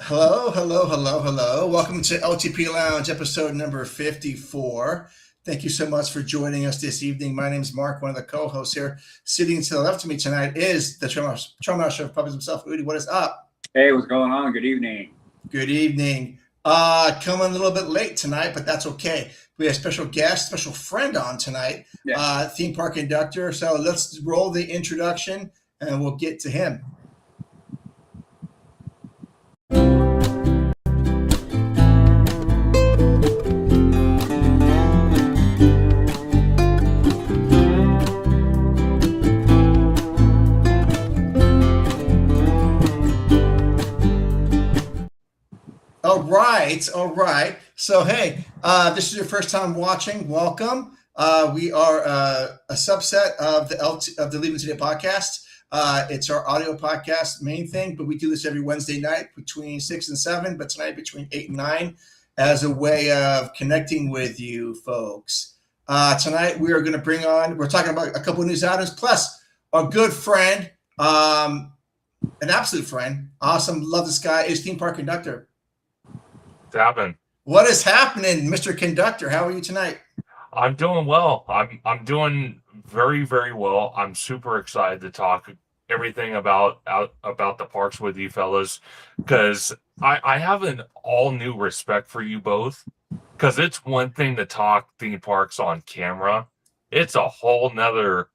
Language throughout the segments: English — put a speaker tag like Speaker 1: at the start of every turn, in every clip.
Speaker 1: Hello, hello, hello, hello. Welcome to LTP Lounge, episode number 54. Thank you so much for joining us this evening. My name is Mark, one of the co-hosts here. Sitting to the left of me tonight is the Trauma Master of Puppets himself, Udi. What is up?
Speaker 2: Hey, what's going on? Good evening.
Speaker 1: Good evening. Coming a little bit late tonight, but that's okay. We have a special guest, special friend on tonight, theme park conductor. So let's roll the introduction and we'll get to him. All right. So, hey, this is your first time watching. Welcome. We are a subset of the Leaving Today podcast. It's our audio podcast main thing, but we do this every Wednesday night between 6 and 7, but tonight between 8 and 9 as a way of connecting with you folks. Tonight we are going to we're talking about a couple of news items, plus our good friend, an absolute friend, awesome, love this guy, is theme park conductor.
Speaker 3: What's happening?
Speaker 1: What is happening, Mr. Conductor? How are you tonight?
Speaker 3: I'm doing well. I'm doing very, very well. I'm super excited to talk everything about the parks with you fellas, because I have an all new respect for you both. Because it's one thing to talk theme parks on camera, it's a whole nother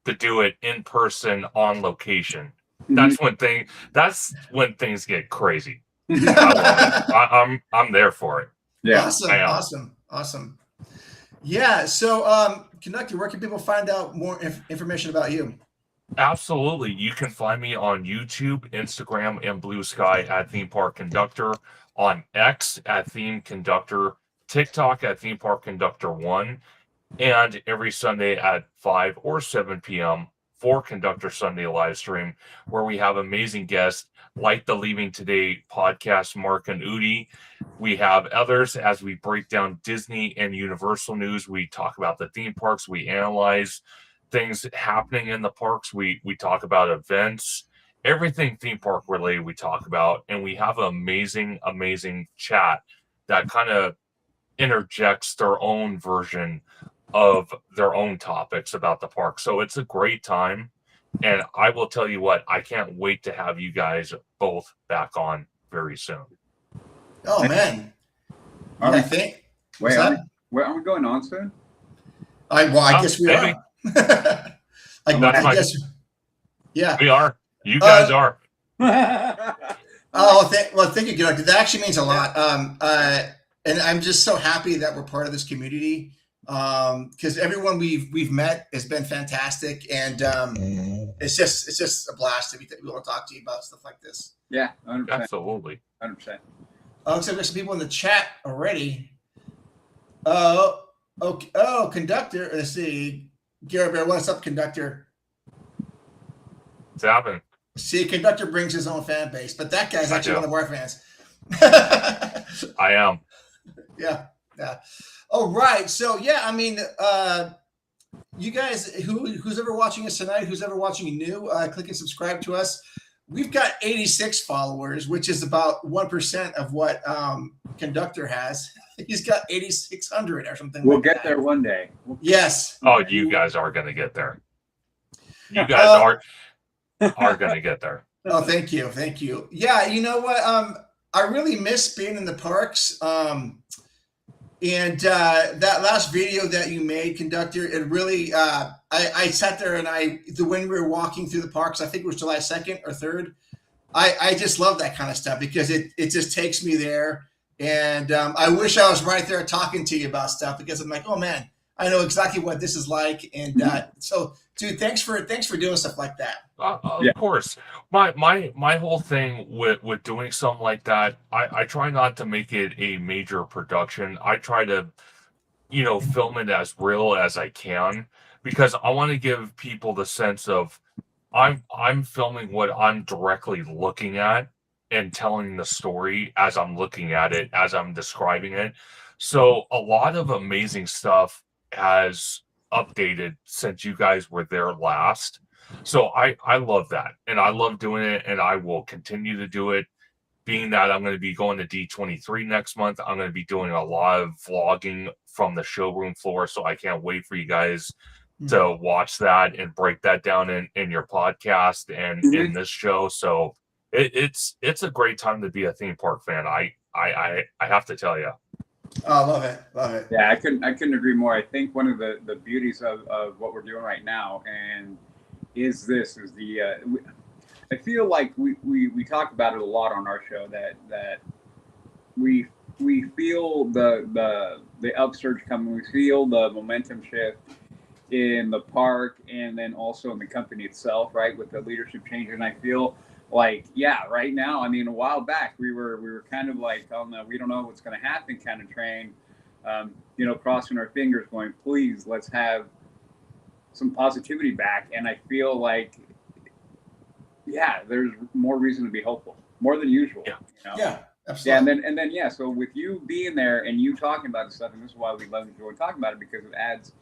Speaker 3: to do it in person on location. Mm-hmm. That's when things get crazy. I'm there for it.
Speaker 1: Yeah, awesome. Yeah. So, Conductor, where can people find out more information about you?
Speaker 3: Absolutely. You can find me on YouTube, Instagram, and Blue Sky at Theme Park Conductor, on X at Theme Conductor, TikTok at Theme Park Conductor 1, and every Sunday at 5 or 7 p.m. for Conductor Sunday live stream, where we have amazing guests like the Leaving Today podcast, Mark and Udi. We have others as we break down Disney and Universal news. We talk about the theme parks. We analyze things happening in the parks. We talk about events, everything theme park related we talk about. And we have an amazing chat that kind of interjects their own version of their own topics about the park. So it's a great time. And I will tell you what, I can't wait to have you guys both back on very soon.
Speaker 1: Oh, man.
Speaker 2: I think. Wait, aren't we going on soon?
Speaker 1: I guess we are. I guess. Yeah.
Speaker 3: We are. You guys are.
Speaker 1: Thank you, Conductor. That actually means a lot. And I'm just so happy that we're part of this community. Because everyone we've met has been fantastic, and it's just a blast to be able to talk to you about stuff like this.
Speaker 2: Yeah, 100%.
Speaker 3: Absolutely,
Speaker 2: 100%.
Speaker 1: Looks like there's some people in the chat already. Okay. Oh, Conductor. Let's see. Gary Bear, what's up, Conductor?
Speaker 3: What's happening?
Speaker 1: See, Conductor brings his own fan base, but that guy's actually one of our fans.
Speaker 3: I am.
Speaker 1: Yeah. All right. So, yeah, I mean, you guys, who's ever watching us tonight, who's ever watching new, click and subscribe to us. We've got 86 followers, which is about 1% of what Conductor has. He's got 8,600 or something.
Speaker 2: We'll get there one day.
Speaker 1: Yes.
Speaker 3: Oh, you guys are going to get there. You guys are going to get there.
Speaker 1: Oh, thank you. Yeah, you know what? I really miss being in the parks. And that last video that you made, Conductor, it really, I sat there and when we were walking through the parks, I think it was July 2nd or 3rd, I just love that kind of stuff because it just takes me there. And I wish I was right there talking to you about stuff because I'm like, oh man, I know exactly what this is like. And so, dude, thanks for doing stuff like that.
Speaker 3: Of course. My whole thing with doing something like that, I try not to make it a major production. I try to, film it as real as I can because I want to give people the sense of I'm filming what I'm directly looking at and telling the story as I'm looking at it, as I'm describing it. So a lot of amazing stuff has updated since you guys were there last. So I love that, and I love doing it, and I will continue to do it. being that I'm going to be going to D23 next month, I'm going to be doing a lot of vlogging from the showroom floor. So I can't wait for you guys to watch that and break that down in your podcast and in this show. So it's a great time to be a theme park fan. I have to tell you.
Speaker 1: Oh, love it.
Speaker 2: Yeah, I couldn't agree more. I think one of the beauties of what we're doing right now is I feel like we talk about it a lot on our show that we feel the upsurge coming. We feel the momentum shift in the park and then also in the company itself, right, with the leadership change. And I feel like, yeah, right now, I mean, a while back we were kind of like on the we don't know what's going to happen kind of train, crossing our fingers, going, please, let's have some positivity back. And I feel like, yeah, there's more reason to be hopeful, more than usual.
Speaker 1: Yeah,
Speaker 2: you know?
Speaker 1: Yeah, absolutely.
Speaker 2: Yeah, and then yeah. So with you being there and you talking about this stuff, and this is why we love enjoying talking about it, because it adds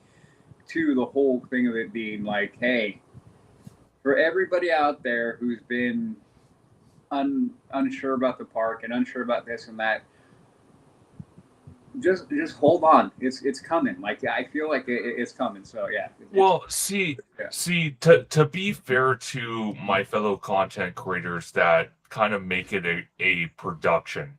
Speaker 2: to the whole thing of it being like, hey, for everybody out there who's been unsure about the park and unsure about this and that, just hold on. It's coming. Like, I feel like it's coming. So yeah.
Speaker 3: Well, see, to be fair to my fellow content creators that kind of make it a production,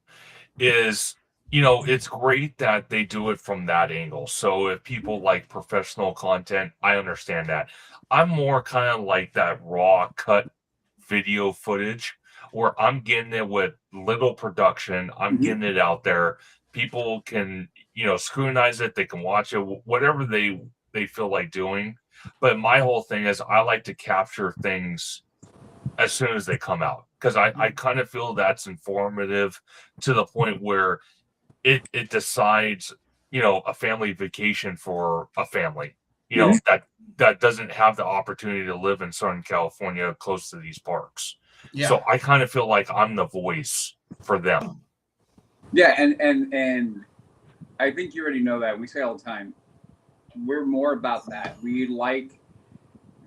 Speaker 3: is, it's great that they do it from that angle. So if people like professional content, I understand that. I'm more kind of like that raw cut video footage where I'm getting it with little production. I'm getting it out there. People can, scrutinize it. They can watch it, whatever they feel like doing. But my whole thing is I like to capture things as soon as they come out, because I kind of feel that's informative to the point where it decides, a family vacation for a family, that doesn't have the opportunity to live in Southern California close to these parks. Yeah. So I kind of feel like I'm the voice for them.
Speaker 2: Yeah, and I think you already know that. We say all the time, we're more about that. We like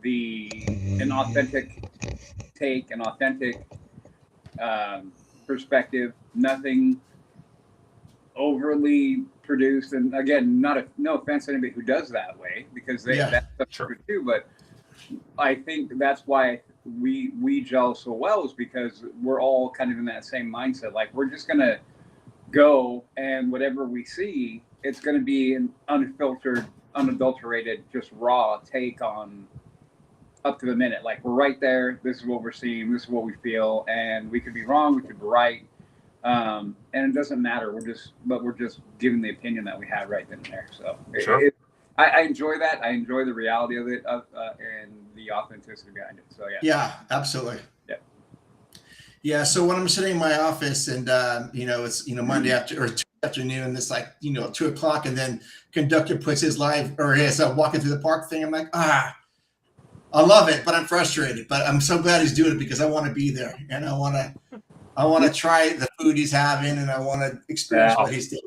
Speaker 2: an authentic take, an authentic perspective, nothing overly produced. And again, no offense to anybody who does that way, because that's true too. But I think that's why we gel so well, is because we're all kind of in that same mindset. Like, we're just gonna go, and whatever we see, it's gonna be an unfiltered, unadulterated, just raw take on up to the minute. Like, we're right there. This is what we're seeing. This is what we feel, and we could be wrong. We could be right. And it doesn't matter. We're just giving the opinion that we have right then and there. So I enjoy that. I enjoy the reality of it, and the authenticity behind it. So yeah.
Speaker 1: Yeah, absolutely.
Speaker 2: Yeah.
Speaker 1: Yeah. So when I'm sitting in my office and it's Monday afternoon, it's like 2:00, and then conductor puts his live or his walking through the park thing. I'm like, I love it, but I'm frustrated. But I'm so glad he's doing it, because I want to be there, and I want to try the food he's having, and I want to experience what he's doing.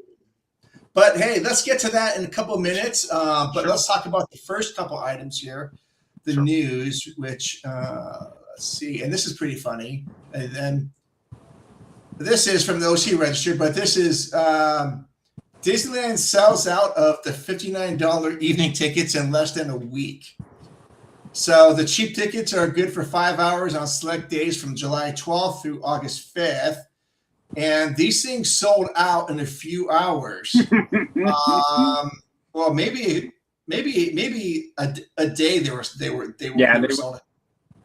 Speaker 1: But hey, let's get to that in a couple of minutes. But let's talk about the first couple items here, the news, which let's see, and this is pretty funny. And then this is from the OC Register, but this is Disneyland sells out of the $59 evening tickets in less than a week. So the cheap tickets are good for 5 hours on select days from July 12th through August 5th. And these things sold out in a few hours. Well, maybe a day they were sold out.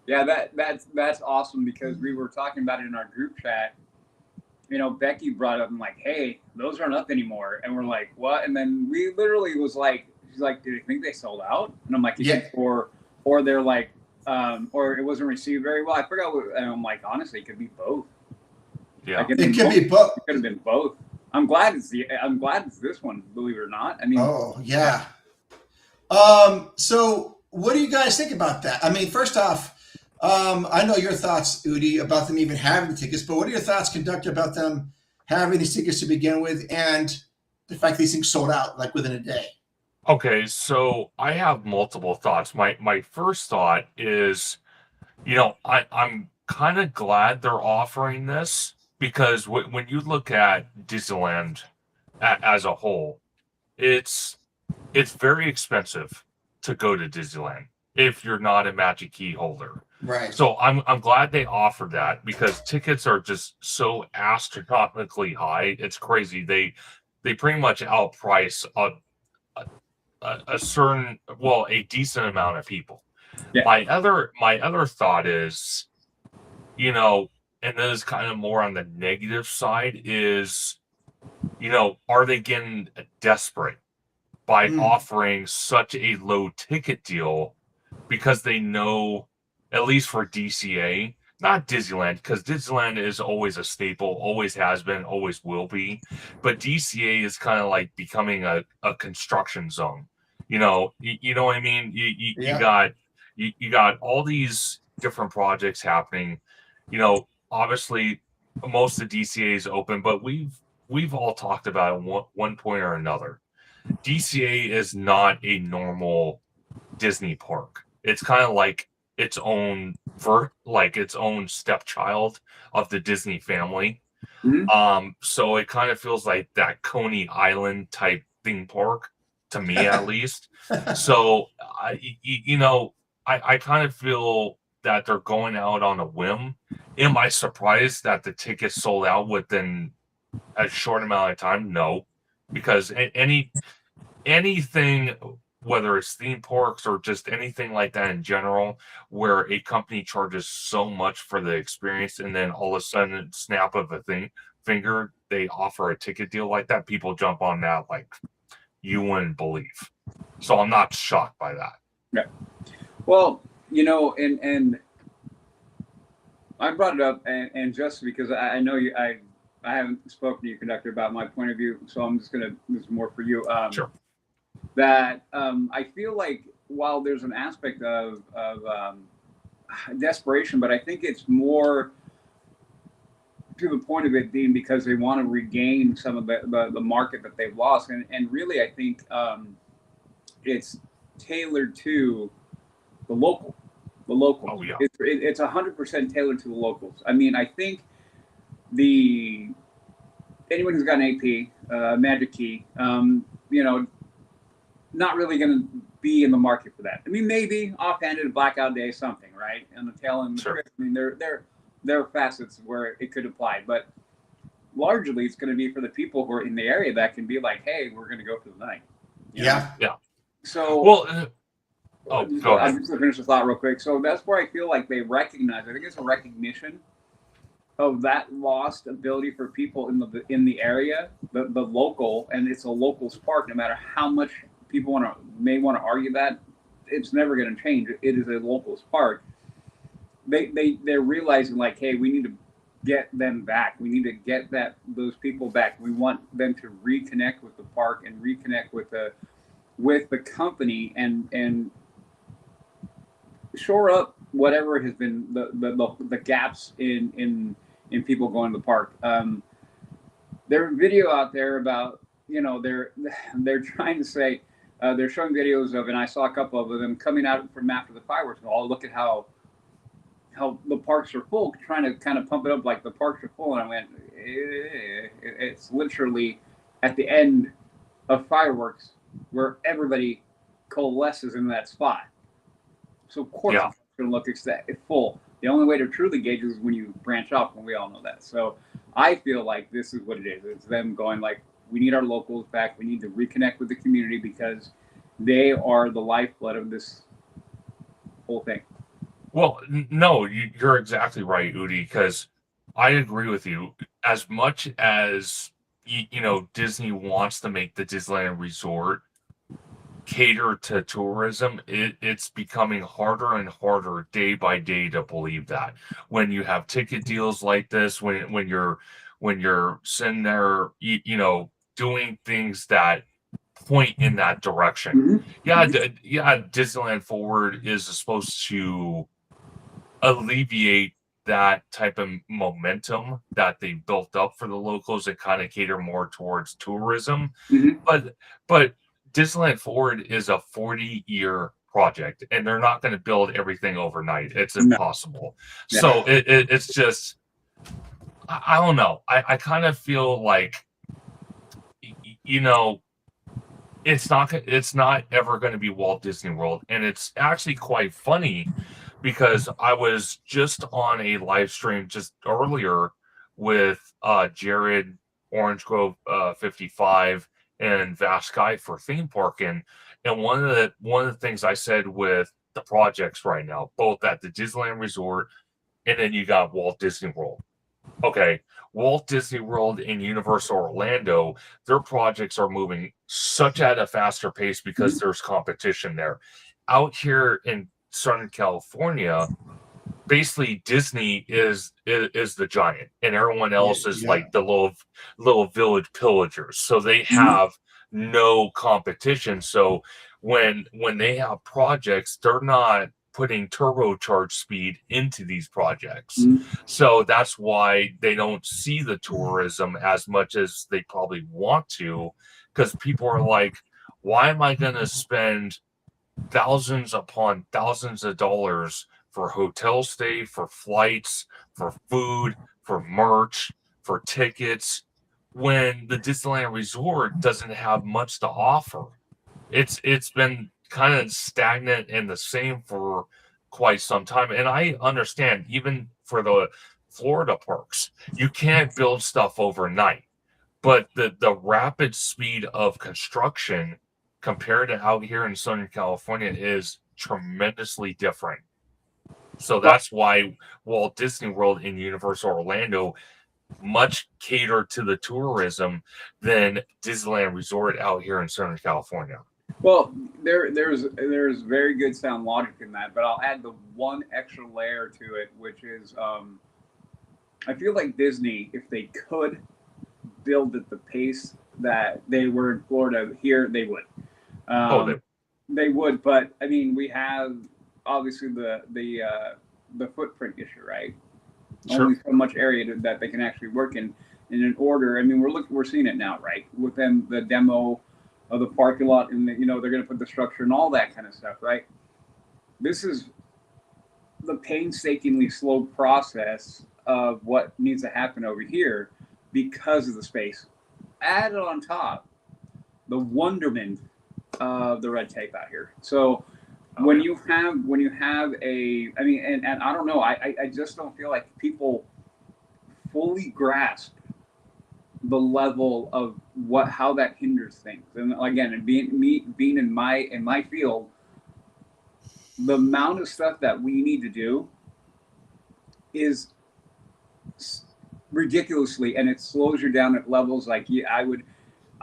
Speaker 2: Yeah, that's awesome, because we were talking about it in our group chat. Becky brought up, and like, hey, those aren't up anymore. And we're like, what? And then we literally was like, she's like, do you think they sold out? And I'm like, or they're like, or it wasn't received very well. I forgot what, and I'm like, honestly, it could be both.
Speaker 1: Yeah, it could be both.
Speaker 2: It could have been both. I'm glad it's this one, believe it or not. I mean,
Speaker 1: oh yeah. So what do you guys think about that? I mean, first off, I know your thoughts, Udi, about them even having the tickets, but what are your thoughts, conductor, about them having these tickets to begin with, and the fact these things sold out like within a day?
Speaker 3: Okay, so I have multiple thoughts. My first thought is, I'm kind of glad they're offering this, because when you look at Disneyland as a whole, it's very expensive to go to Disneyland if you're not a Magic Key holder.
Speaker 1: Right.
Speaker 3: So I'm glad they offered that, because tickets are just so astronomically high. It's crazy. They pretty much outprice a certain, well, a decent amount of people.
Speaker 2: Yeah.
Speaker 3: My other thought is, you know, and this is kind of more on the negative side, is, you know, are they getting desperate by offering such a low ticket deal because they know, at least for DCA, not Disneyland, because Disneyland is always a staple, always has been, always will be, but DCA is kind of like becoming a construction zone. You know, you know what I mean? You got all these different projects happening. You know, obviously most of DCA is open, but we've all talked about it one point or another. DCA is not a normal Disney park. It's kind of like its own its own stepchild of the Disney family. So it kind of feels like that Coney Island type theme park to me, at least. So I kind of feel that they're going out on a whim. Am I surprised that the tickets sold out within a short amount of time? No, because anything, whether it's theme parks or just anything like that in general, where a company charges so much for the experience and then all of a sudden, snap of a finger, they offer a ticket deal like that, people jump on that like you wouldn't believe. So I'm not shocked by that.
Speaker 2: Yeah. Well, you know, and I brought it up, and just because I know you, I haven't spoken to you, conductor, about my point of view, so I'm just gonna, this is more for you.
Speaker 3: Sure.
Speaker 2: That I feel like while there's an aspect of desperation, but I think it's more to the point of it being because they want to regain some of the market that they've lost, and really I think it's tailored to the local.
Speaker 3: Oh, yeah.
Speaker 2: It's 100% tailored to the locals. I mean, I think anyone who's got an AP, Magic Key, you know, not really going to be in the market for that. I mean, maybe offhanded, a blackout day, something, right? And the tail end of the
Speaker 3: Sure.
Speaker 2: trip. I mean, there are facets where it could apply, but largely it's going to be for the people who are in the area that can be like, hey, we're going to go for the night. You know?
Speaker 3: Yeah.
Speaker 2: So,
Speaker 3: well, go ahead.
Speaker 2: I'm just going to finish the thought real quick. So that's where I feel like they recognize, I think it's a recognition of that lost ability for people in the area, the local, and it's a locals park. No matter how much people may want to argue that, it's never going to change. It is a locals park. They're realizing like, hey, we need to get them back. We need to get those people back. We want them to reconnect with the park and reconnect with the company and shore up whatever has been the gaps in people going to the park. There's a video out there about, you know, they're trying to say, they're showing videos of, and I saw a couple of them coming out from after the fireworks. Oh, look at how the parks are full, trying to kind of pump it up like the parks are full. And I went, it's literally at the end of fireworks where everybody coalesces in that spot. So of course it's going to look full. The only way to truly gauge is when you branch off, and we all know that. So I feel like this is what it is. It's them going like, we need our locals back. We need to reconnect with the community because they are the lifeblood of this whole thing.
Speaker 3: Well, no, you're exactly right, Udi, because I agree with you. As much as, you know, Disney wants to make the Disneyland Resort cater to tourism, it's becoming harder and harder day by day to believe that. When you have ticket deals like this, when you're sitting there, you know, doing things that point in that direction. Mm-hmm. Disneyland Forward is supposed to alleviate that type of momentum that they built up for the locals and kind of cater more towards tourism. Mm-hmm. But Disneyland Forward is a 40-year project, and they're not going to build everything overnight. It's impossible. No. So it's just, I don't know. I kind of feel like, you know, it's not ever going to be Walt Disney World, and it's actually quite funny because I was just on a live stream just earlier with Jared, Orange Grove 55, and Vast Sky for theme park, and one of the things I said with the projects right now, both at the Disneyland Resort and then you got Walt Disney World. Okay, Walt Disney World and Universal Orlando, their projects are moving such at a faster pace because there's competition there. Out here in Southern California, basically Disney is the giant, and everyone else is
Speaker 1: Yeah.
Speaker 3: like the little village pillagers. So they have no competition. So when they have projects, they're not putting turbocharged speed into these projects. So that's why they don't see the tourism as much as they probably want to, because people are like, why am I going to spend thousands upon thousands of dollars for hotel stay, for flights, for food, for merch, for tickets, when the Disneyland Resort doesn't have much to offer? It's been kind of stagnant and the same for quite some time. And I understand, even for the Florida parks, you can't build stuff overnight. But the rapid speed of construction compared to out here in Southern California is tremendously different. So that's why Walt Disney World and Universal Orlando much cater to the tourism than Disneyland Resort out here in Southern California.
Speaker 2: Well, there's very good sound logic in that, but I'll add the one extra layer to it, which is I feel like Disney, if they could build at the pace that they were in Florida here, they would. They would, but I mean, we have obviously the footprint issue, right?
Speaker 3: Sure.
Speaker 2: Only so much area that they can actually work in order. I mean, we're seeing it now, right? With them, the demo of the parking lot, and they're going to put the structure and all that kind of stuff, right? This is the painstakingly slow process of what needs to happen over here because of the space. Add on top the wonderment of the red tape out here. So when you have and I don't know, I just don't feel like people fully grasp the level of how that hinders things. And again, and being in my field, the amount of stuff that we need to do is ridiculously, and it slows you down at levels like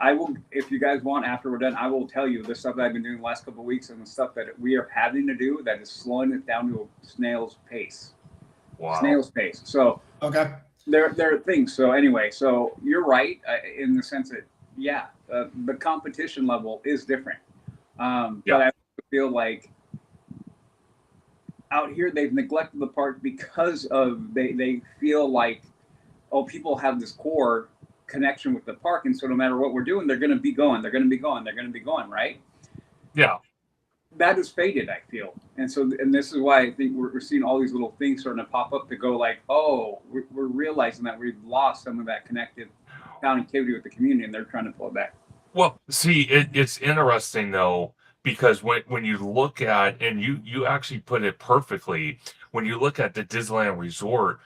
Speaker 2: I will, if you guys want, after we're done, I will tell you the stuff that I've been doing the last couple of weeks and the stuff that we are having to do that is slowing it down to a snail's pace.
Speaker 3: Wow.
Speaker 2: Snail's pace. So
Speaker 1: okay,
Speaker 2: there are things. So anyway, so you're right in the sense that the competition level is different. But I feel like out here they've neglected the park because of they feel like, oh, people have this core connection with the park, and so no matter what we're doing, they're going to be going, right?
Speaker 3: Yeah,
Speaker 2: that has faded, I feel. And this is why I think we're seeing all these little things starting to pop up to go like, oh, we're realizing that we've lost some of that connected connectivity with the community, and they're trying to pull it back.
Speaker 3: well, see, it's interesting though, because when you look at, and you actually put it perfectly, when you look at the Disneyland Resort,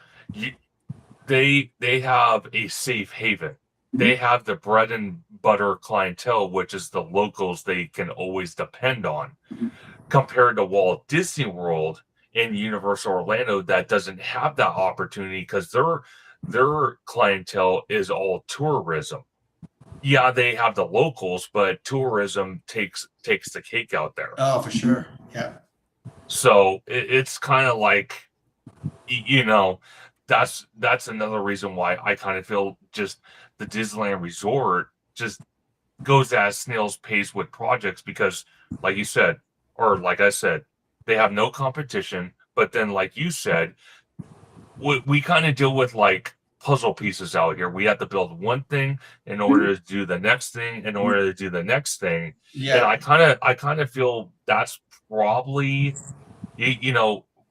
Speaker 3: they have a safe haven. They have the bread and butter clientele, which is the locals they can always depend on, compared to Walt Disney World and Universal Orlando that doesn't have that opportunity because their clientele is all tourism. Yeah, they have the locals, but tourism takes the cake out there.
Speaker 1: Oh, for sure. Yeah.
Speaker 3: So it's kind of like, that's another reason why I kind of feel just the Disneyland Resort just goes at a snail's pace with projects because, like you said, or like I said, they have no competition. But then, like you said, we kind of deal with like puzzle pieces out here. We have to build one thing in order to do the next thing, in order to do the next thing.
Speaker 1: Yeah.
Speaker 3: And I kind of feel that's probably,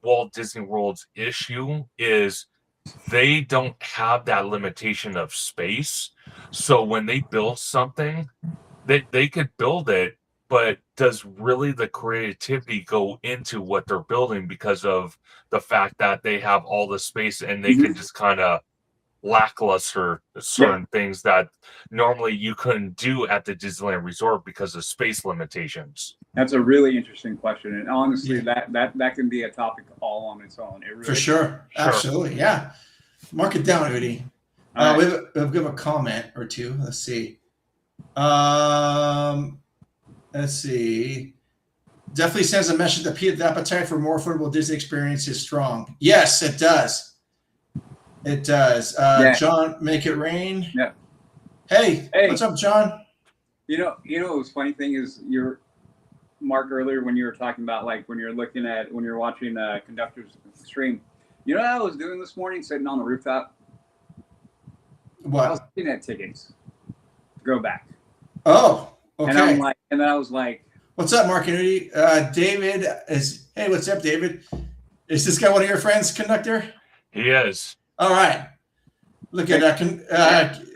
Speaker 3: Walt Disney World's issue is they don't have that limitation of space. So when they build something, they could build it, but does really the creativity go into what they're building because of the fact that they have all the space and they can just kind of lackluster certain things that normally you couldn't do at the Disneyland Resort because of space limitations?
Speaker 2: That's a really interesting question, and honestly, that can be a topic all on its own. It really
Speaker 1: For sure. Absolutely. Yeah. Mark it down, Udi. We have a comment or two. Let's see. Definitely sends a message that the appetite for more affordable Disney experience is strong. Yes, it does. It does. John, make it rain.
Speaker 2: Yeah.
Speaker 1: Hey, what's up, John?
Speaker 2: You know, the funny thing is, Mark, earlier when you were talking about like when you're watching Conductor's stream, you know what I was doing this morning, sitting on the rooftop?
Speaker 1: What?
Speaker 2: I was looking at tickets. Go back.
Speaker 1: Oh, okay.
Speaker 2: And then I was like,
Speaker 1: what's up, Mark and Udi? David is. Hey, what's up, David? Is this guy one of your friends, Conductor?
Speaker 3: He is.
Speaker 1: All right. Look at that.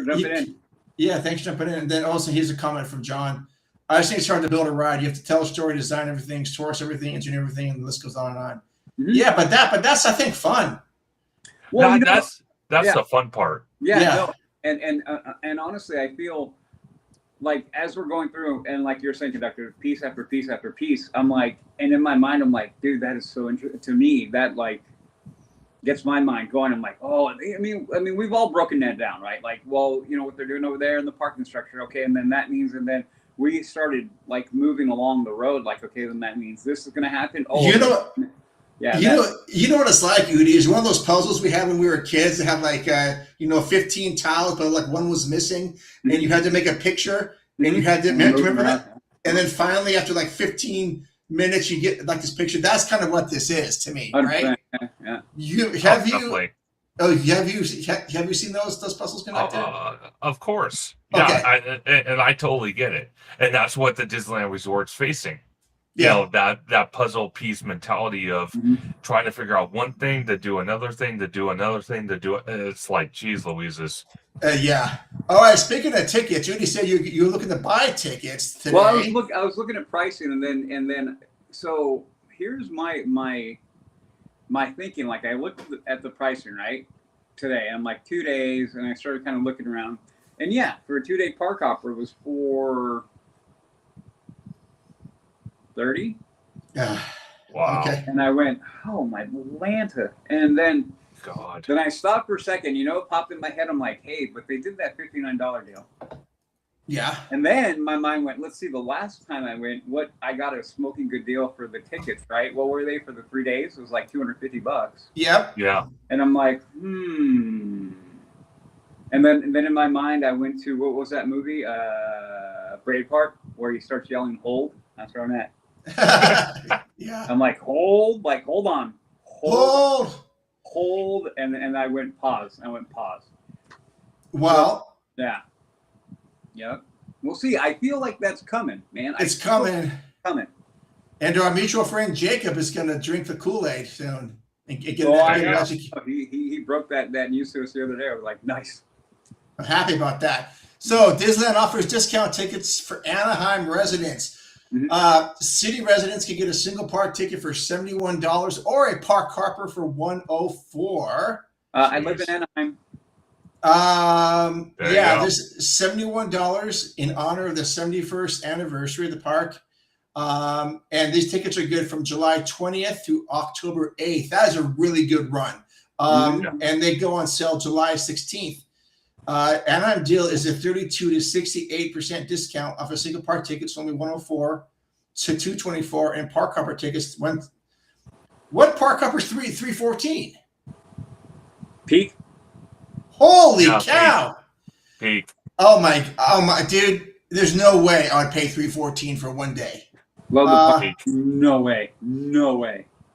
Speaker 2: Jumping in.
Speaker 1: Yeah, thanks for jumping in. And then also, here's a comment from John. I just think it's hard to build a ride. You have to tell a story, design everything, source everything, engineer everything, and the list goes on and on. Mm-hmm. Yeah, but that's I think fun.
Speaker 3: Well, that's the fun part.
Speaker 2: Yeah. No, and honestly, I feel like as we're going through, and like you're saying, Conductor, piece after piece after piece, I'm like, and in my mind, I'm like, dude, that is so interesting to me. That like gets my mind going. I'm like, oh, I mean, we've all broken that down, right? Like, well, you know what they're doing over there in the parking structure, okay, and then that means, and then we started like moving along the road, like, okay, then that means this is going to happen. Oh,
Speaker 1: you know what it's like, Udi, is one of those puzzles we had when we were kids that had like 15 tiles, but like one was missing, and you had to make a picture, and you had to remember that, and then finally after like 15 minutes you get like this picture. That's kind of what this is to me, right? Yeah. Have you seen those puzzles connected?
Speaker 3: Of course.
Speaker 1: Okay.
Speaker 3: Yeah, I totally get it, and that's what the Disneyland Resort's facing.
Speaker 1: Yeah.
Speaker 3: You know, that puzzle piece mentality of trying to figure out one thing to do another thing to do another thing to do it. It's like, geez, Louises.
Speaker 1: Yeah. All right. Speaking of tickets, Judy said you were looking to buy tickets today.
Speaker 2: Well, I was looking at pricing, and then so here's my thinking. Like I looked at the pricing right today. I'm like 2 days, and I started kind of looking around, and yeah, for a 2-day park hopper it was $430.
Speaker 3: Wow.
Speaker 1: Okay.
Speaker 2: And I went, oh my Atlanta. And then I stopped for a second, it popped in my head. I'm like, hey, but they did that $59 deal.
Speaker 1: Yeah.
Speaker 2: And then my mind went, let's see, the last time I went, I got a smoking good deal for the tickets, right? What were they for the 3 days? It was like $250.
Speaker 1: Yep.
Speaker 3: Yeah.
Speaker 2: And I'm like, And then in my mind, I went to, what was that movie? Braveheart, where he starts yelling, hold. That's where I'm at.
Speaker 1: Yeah.
Speaker 2: I'm like, hold on. Hold. And I went pause.
Speaker 1: Well.
Speaker 2: Yeah. Yep. We'll see. I feel like that's coming, man.
Speaker 1: It's coming.
Speaker 2: And
Speaker 1: our mutual friend Jacob is going to drink the Kool-Aid soon. And get
Speaker 2: he broke that news to us the other day. I was like, nice.
Speaker 1: I'm happy about that. So Disneyland offers discount tickets for Anaheim residents. City residents can get a single park ticket for $71 or a park hopper for $104.
Speaker 2: I live in Anaheim.
Speaker 1: There's $71 in honor of the 71st anniversary of the park. And these tickets are good from July 20th through October 8th. That is a really good run. And they go on sale July 16th. Anaheim deal is a 32 to 68% discount off a single park tickets, only $104 to $224, and park hopper tickets. What park hopper's $314?
Speaker 2: Peak.
Speaker 1: Holy cow!
Speaker 3: Peak.
Speaker 1: Oh my, dude! There's no way I would pay $314 for 1 day.
Speaker 2: Love the peak. No way.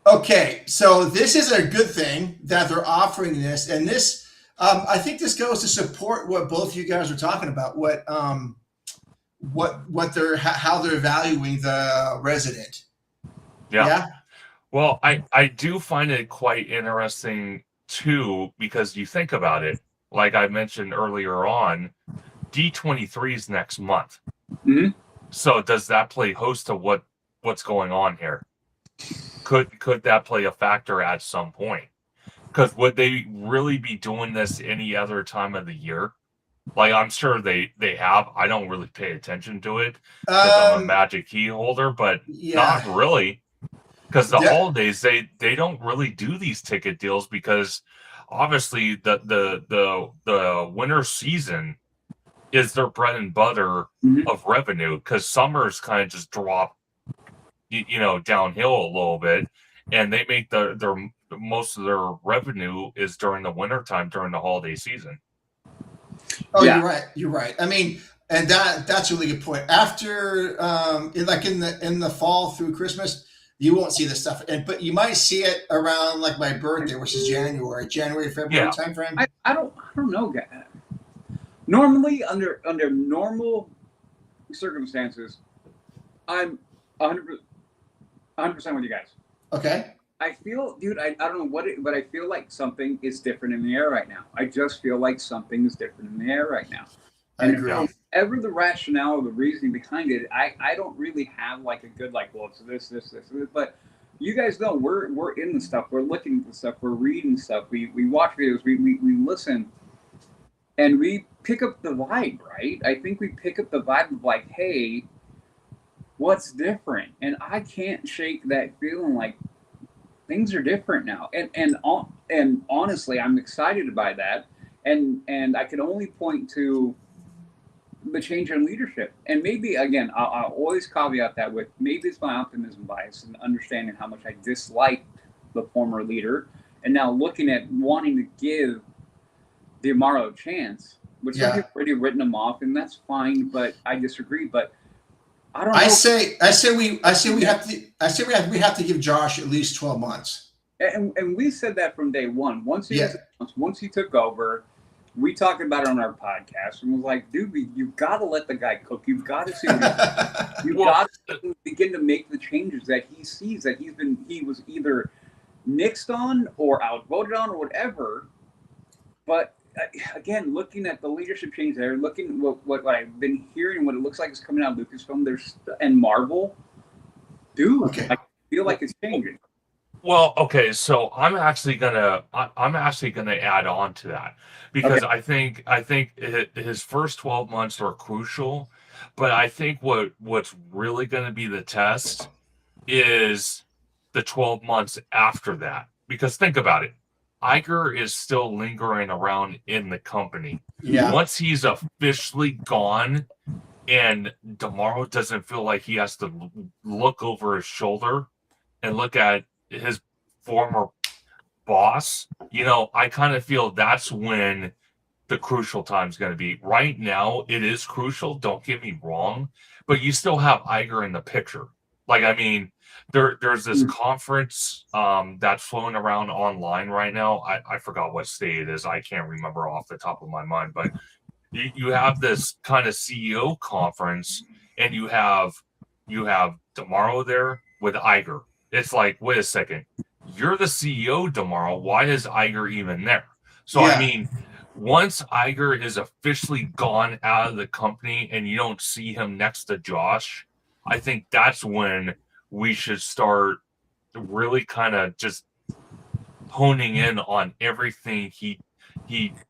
Speaker 1: Okay, so this is a good thing that they're offering this, and this. I think this goes to support what both you guys are talking about. How they're valuing the resident.
Speaker 3: Yeah. Well, I do find it quite interesting too, because you think about it, like I mentioned earlier on, D23 is next month.
Speaker 2: Mm-hmm.
Speaker 3: So does that play host to what's going on here? Could that play a factor at some point? Because would they really be doing this any other time of the year? Like, I'm sure they have. I don't really pay attention to it because I'm a Magic Key holder, but not really. Because the holidays, they don't really do these ticket deals because obviously the winter season is their bread and butter of revenue, because summers kind of just drop, downhill a little bit, and they make their most of their revenue is during the wintertime, during the holiday season.
Speaker 1: Oh, yeah. You're right. I mean, and that's a really good point. After in the fall through Christmas, you won't see this stuff, but you might see it around like my birthday, which is January, February timeframe.
Speaker 2: I don't know, guys. Normally, under normal circumstances, I'm 100% with you guys.
Speaker 1: Okay.
Speaker 2: I feel, dude, I don't know what but I feel like something is different in the air right now. I just feel like something is different in the air right now.
Speaker 1: I agree.
Speaker 2: Whatever the rationale or the reasoning behind it, I don't really have like a good, like, well, it's this, but you guys know we're in the stuff, we're looking at the stuff, we're reading stuff, we watch videos, we listen, and we pick up the vibe, right? I think we pick up the vibe of like, hey, what's different? And I can't shake that feeling like things are different now. And honestly, I'm excited by that. And I can only point to the change in leadership. And maybe, again, I'll always caveat that with maybe it's my optimism bias and understanding how much I disliked the former leader, and now looking at wanting to give D'Amaro a chance, which some people have already written him off, and that's fine, but I disagree. But I don't know. We have to give Josh at least 12 months. And we said that from day one. Once he took over, we talked about it on our podcast and was like, dude, you've got to let the guy cook. You've got to see you've got to begin to make the changes that he sees that he was either nixed on or outvoted on or whatever. But again, looking at the leadership change there, looking at what I've been hearing, what it looks like is coming out of Lucasfilm and Marvel, dude, I feel like it's changing.
Speaker 3: Well, okay, so I'm actually gonna add on to that, because I think his first 12 months are crucial, but I think what's really going to be the test is the 12 months after that. Because think about it, Iger is still lingering around in the company.
Speaker 1: Yeah.
Speaker 3: Once he's officially gone, and D'Amaro doesn't feel like he has to look over his shoulder and look at his former boss, I kind of feel that's when the crucial time is going to be. Right now, it is crucial, don't get me wrong, but you still have Iger in the picture. Like, I mean, there's this conference that's flowing around online right now. I forgot what state it is. I can't remember off the top of my mind, but you have this kind of CEO conference, and you have D'Amaro there with Iger. It's like, wait a second, you're the CEO, D'Amaro. Why is Iger even there? So, I mean, once Iger is officially gone out of the company and you don't see him next to Josh, I think that's when we should start really kind of just honing in on everything he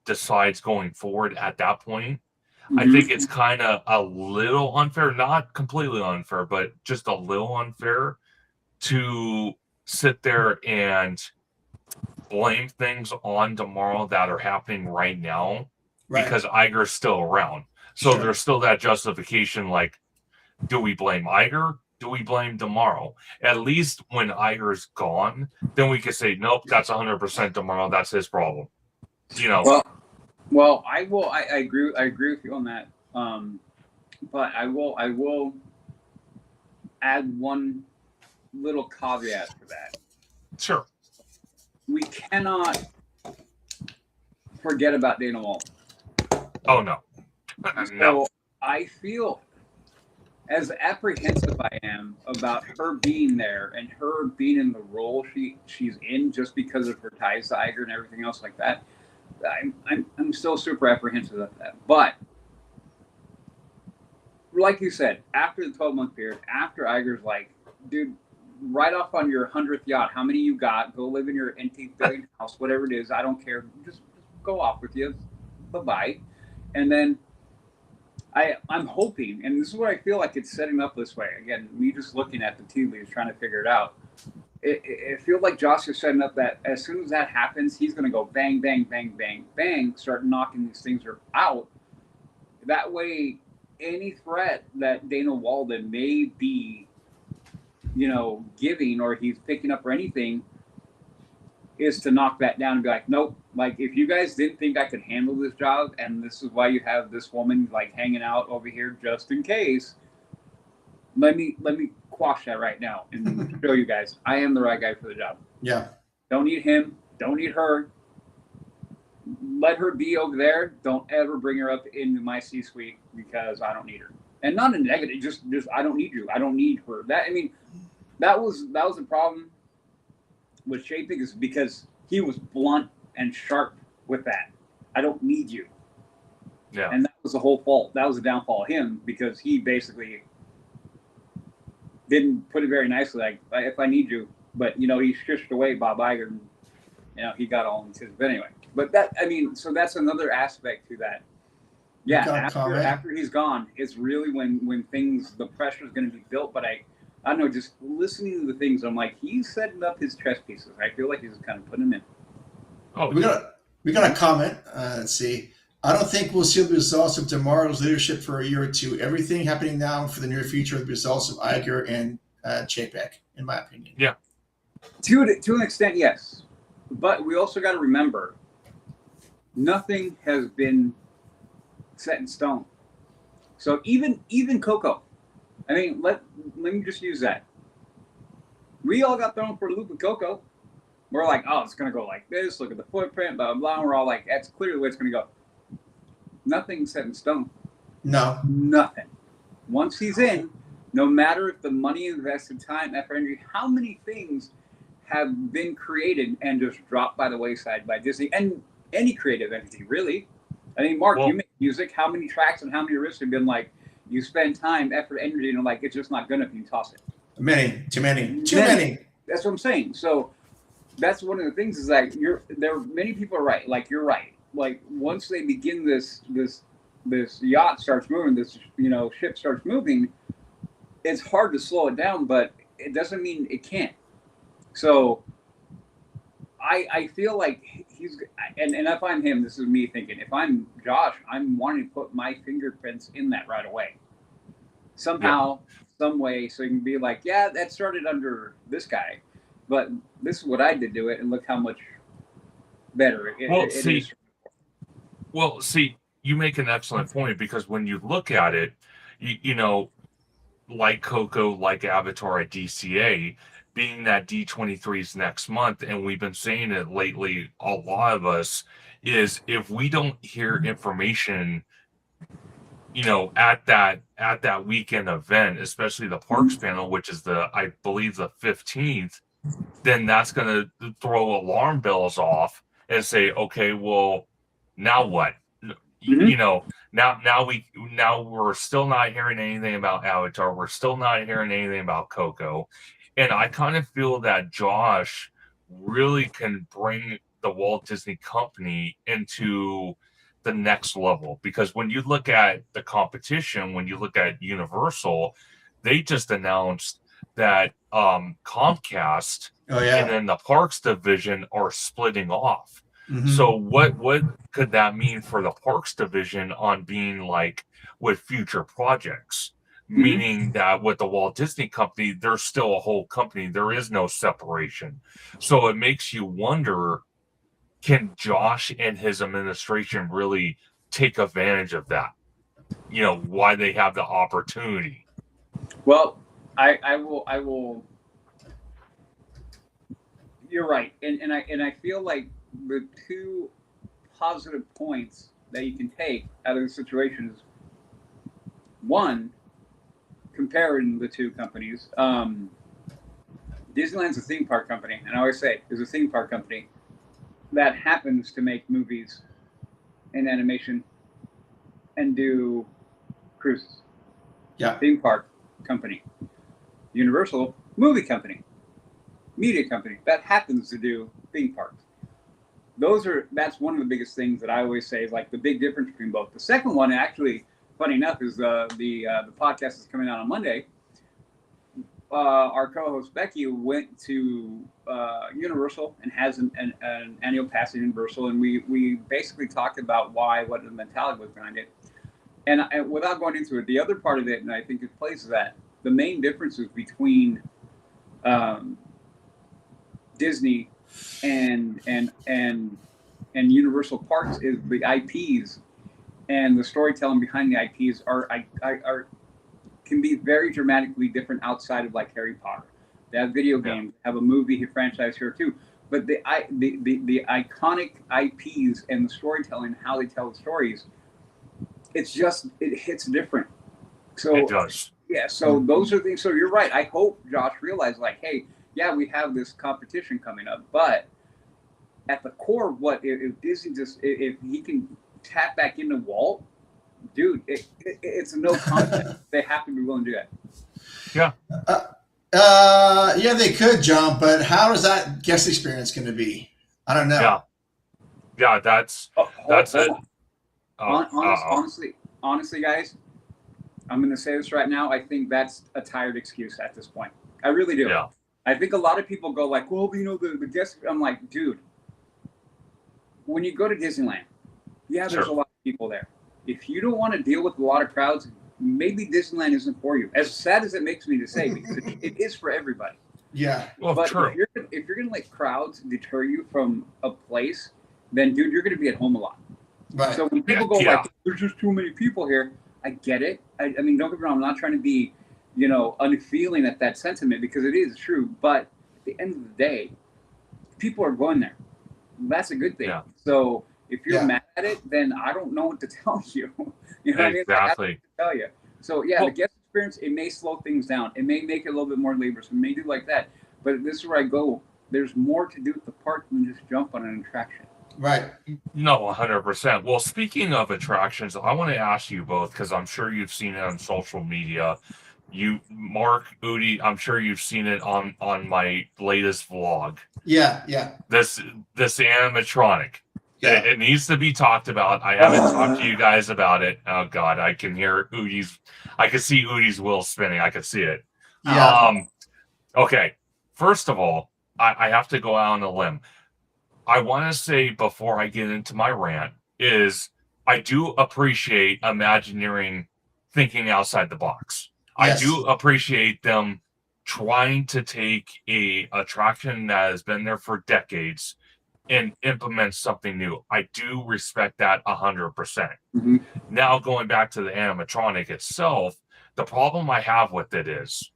Speaker 3: decides going forward at that point. I think it's kind of a little unfair, not completely unfair, but just a little unfair to sit there and blame things on D'Amaro that are happening right now, because Iger's still around. So there's still that justification, like, do we blame Iger? Do we blame D'Amaro? At least when Iger's gone, then we can say, nope, that's 100% D'Amaro. That's his problem.
Speaker 2: Well, I agree with you on that. But I will add one little caveat to that.
Speaker 3: Sure.
Speaker 2: We cannot forget about Dana Walton.
Speaker 3: Oh, no.
Speaker 2: So I feel as apprehensive I am about her being there and her being in the role she's in just because of her ties to Iger and everything else like that, I'm still super apprehensive of that. But like you said, after the 12-month period, after Iger's like, dude, right off on your 100th yacht, how many you got? Go live in your antique billion house, whatever it is. I don't care. Just go off with you. Bye-bye. And then I'm hoping, and this is what I feel like it's setting up this way. Again, me just looking at the tea leaves, trying to figure it out. It feels like Josh is setting up that as soon as that happens, he's going to go bang, bang, bang, bang, bang, start knocking these things out. That way, any threat that Dana Walden may be, giving or he's picking up or anything is to knock that down and be like, nope. Like, if you guys didn't think I could handle this job and this is why you have this woman like hanging out over here just in case, let me quash that right now and show you guys I am the right guy for the job.
Speaker 1: Yeah.
Speaker 2: Don't need him. Don't need her. Let her be over there. Don't ever bring her up into my C-suite because I don't need her. And not in negative, just I don't need you. I don't need her. That was the problem with Chapek, is because he was blunt and sharp with that. I don't need you.
Speaker 3: Yeah.
Speaker 2: And that was the whole fault. That was the downfall of him, because he basically didn't put it very nicely. Like, if I need you, but he shushed away Bob Iger, and he got all in his. But anyway, so that's another aspect to that. Yeah, after he's gone, it's really when the pressure is going to be built. But I don't know, just listening to the things, I'm like, he's setting up his chess pieces. I feel like he's kind of putting them in.
Speaker 1: Oh, we got a comment. Let's see. I don't think we'll see the results of tomorrow's leadership for a year or two. Everything happening now for the near future are the results of Iger and Chapek, in my opinion.
Speaker 3: Yeah.
Speaker 2: To an extent, yes. But we also got to remember, nothing has been set in stone. So even Coco, let me just use that. We all got thrown for a loop with Coco. We're like, oh, it's going to go like this. Look at the footprint, blah, blah, blah. And we're all like, that's clearly the way it's going to go. Nothing's set in stone.
Speaker 1: No.
Speaker 2: Nothing. Once he's in, no matter if the money invested, time, effort, energy, how many things have been created and just dropped by the wayside by Disney and any creative entity, really. Mark, you make music. How many tracks and how many riffs have been like, you spend time, effort, energy, and like, it's just not good enough, you toss it.
Speaker 1: Too many.
Speaker 2: That's what I'm saying. So that's one of the things, is like, many people are right. Like, you're right. Like, once they begin this yacht starts moving, this ship starts moving, it's hard to slow it down, but it doesn't mean it can't. So I feel like and if I'm him, this is me thinking, if I'm Josh, I'm wanting to put my fingerprints in that right away. Somehow, some way, so you can be like, yeah, that started under this guy, but this is what I did to it, and look how much better it is.
Speaker 3: Well, see, you make an excellent point, because when you look at it, like Coco, like Avatar at DCA, being that D23 is next month, and we've been saying it lately, a lot of us, is if we don't hear information, at that weekend event, especially the Parks panel, which is I believe the 15th, then that's going to throw alarm bells off and say, okay, well, now what? Now we're still not hearing anything about Avatar. We're still not hearing anything about Coco. And I kind of feel that Josh really can bring the Walt Disney Company into the next level, because when you look at the competition, when you look at Universal, they just announced that Comcast and then the Parks division are splitting off. Mm-hmm. So what could that mean for the Parks division on being like with future projects? Mm-hmm. Meaning that with the Walt Disney Company, there's still a whole company. There is no separation. So it makes you wonder, can Josh and his administration really take advantage of that? Why they have the opportunity.
Speaker 2: Well, I will. You're right, and I feel like the two positive points that you can take out of the situation is, one, comparing the two companies. Disneyland's a theme park company, and I always say is a theme park company that happens to make movies and animation and do cruises.
Speaker 1: Yeah.
Speaker 2: Theme park company. Universal movie company. Media company that happens to do theme parks. That's one of the biggest things that I always say is like the big difference between both. The second one, actually, funny enough, is the podcast is coming out on Monday. Our co-host Becky went to Universal and has an annual pass at Universal, and we basically talked about what the mentality was behind it. And without going into it, the other part of it, and I think it plays that the main differences between Disney and Universal Parks is the IPs and the storytelling behind the IPs can be very dramatically different outside of like Harry Potter. They have video games, have a movie franchise here too. But the iconic IPs and the storytelling, how they tell the stories, it hits different. So
Speaker 3: it does.
Speaker 2: Yeah. So those are things. So you're right. I hope Josh realized like, hey, yeah, we have this competition coming up, but at the core of what if Disney if he can tap back into Walt, dude, it's a no contest. They have to be willing to do that.
Speaker 3: Yeah.
Speaker 1: Yeah, they could, John, but how is that guest experience going to be? I don't know.
Speaker 3: Yeah, that's it.
Speaker 2: Honestly, guys, I'm going to say this right now. I think that's a tired excuse at this point. I really do.
Speaker 3: Yeah.
Speaker 2: I think a lot of people go like, well, the guest. I'm like, dude, when you go to Disneyland, there's a lot of people there. If you don't want to deal with a lot of crowds, maybe Disneyland isn't for you. As sad as it makes me to say, because it is for everybody.
Speaker 1: Yeah.
Speaker 2: Well, but true. If you're going to let crowds deter you from a place, then, dude, you're going to be at home a lot.
Speaker 1: Right.
Speaker 2: So when people go like, there's just too many people here, I get it. I mean, don't get me wrong. I'm not trying to be, unfeeling at that sentiment because it is true. But at the end of the day, people are going there. That's a good thing. Yeah. So if you're mad at it, then I don't know what to tell you. You know what I mean?
Speaker 3: Exactly.
Speaker 2: I have to tell you. So the guest experience, it may slow things down. It may make it a little bit more laborious. It may do like that. But this is where I go. There's more to do at the park than just jump on an attraction.
Speaker 1: Right.
Speaker 3: No, 100%. Well, speaking of attractions, I want to ask you both, because I'm sure you've seen it on social media. Mark, Udi, I'm sure you've seen it on my latest vlog.
Speaker 1: Yeah.
Speaker 3: This animatronic. Yeah. It needs to be talked about. I haven't talked to you guys about it. Oh God, I can hear I can see Udi's wheel spinning. I can see it.
Speaker 1: Yeah.
Speaker 3: Okay. First of all, I have to go out on a limb. I want to say before I get into my rant is I do appreciate Imagineering thinking outside the box. Yes. I do appreciate them trying to take a attraction that has been there for decades and implement something new. I do respect that 100%. Mm-hmm. Now going back to the animatronic itself, the problem I have with it is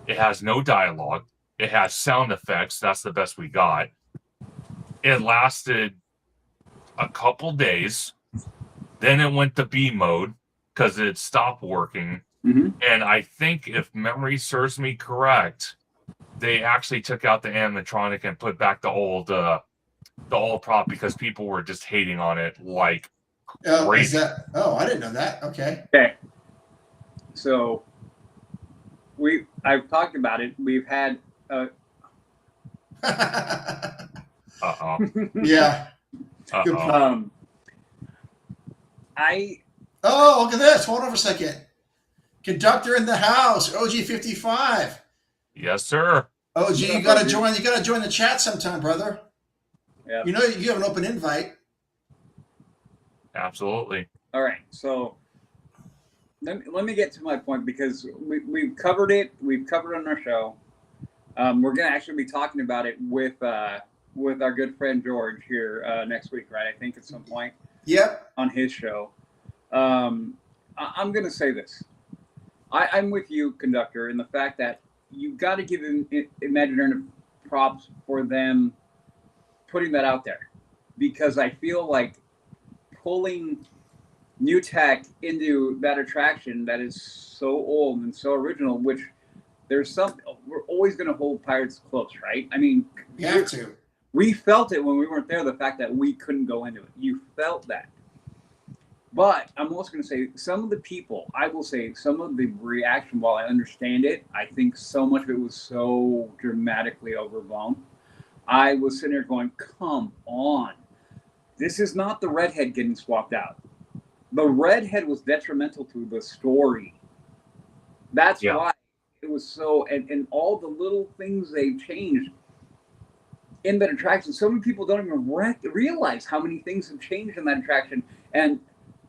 Speaker 3: it has no dialogue. It has sound effects. That's the best we got. It lasted a couple days. Then it went to B mode because it stopped working. Mm-hmm. And I think if memory serves me correct, they actually took out the animatronic and put back the old prop because people were just hating on it like crazy.
Speaker 1: I didn't know that. Okay.
Speaker 2: So I've talked about it. We've had
Speaker 1: Yeah. Look at this. Hold on for a second. Conductor in the house, OG55.
Speaker 3: Yes, sir.
Speaker 1: OG, you gotta join. You gotta join the chat sometime, brother. Yeah. You have an open invite.
Speaker 3: Absolutely.
Speaker 2: All right. So let me get to my point because we've covered it. We've covered it on our show. We're gonna actually be talking about it with our good friend George here next week, right? I think at some point.
Speaker 1: Yep.
Speaker 2: On his show. I'm gonna say this. I'm with you, Conductor, in the fact that you've got to give Imagineering props for them putting that out there, because I feel like pulling new tech into that attraction that is so old and so original, which we're always going to hold pirates close, right? I mean,
Speaker 1: We have to.
Speaker 2: We felt it when we weren't there, the fact that we couldn't go into it. You felt that. But I'm also going to say some of the people, I will say some of the reaction, while I understand it, I think so much of it was so dramatically overblown. I was sitting there going, come on. This is not the redhead getting swapped out. The redhead was detrimental to the story. That's why it was so, and all the little things they've changed in that attraction. So many people don't even realize how many things have changed in that attraction. And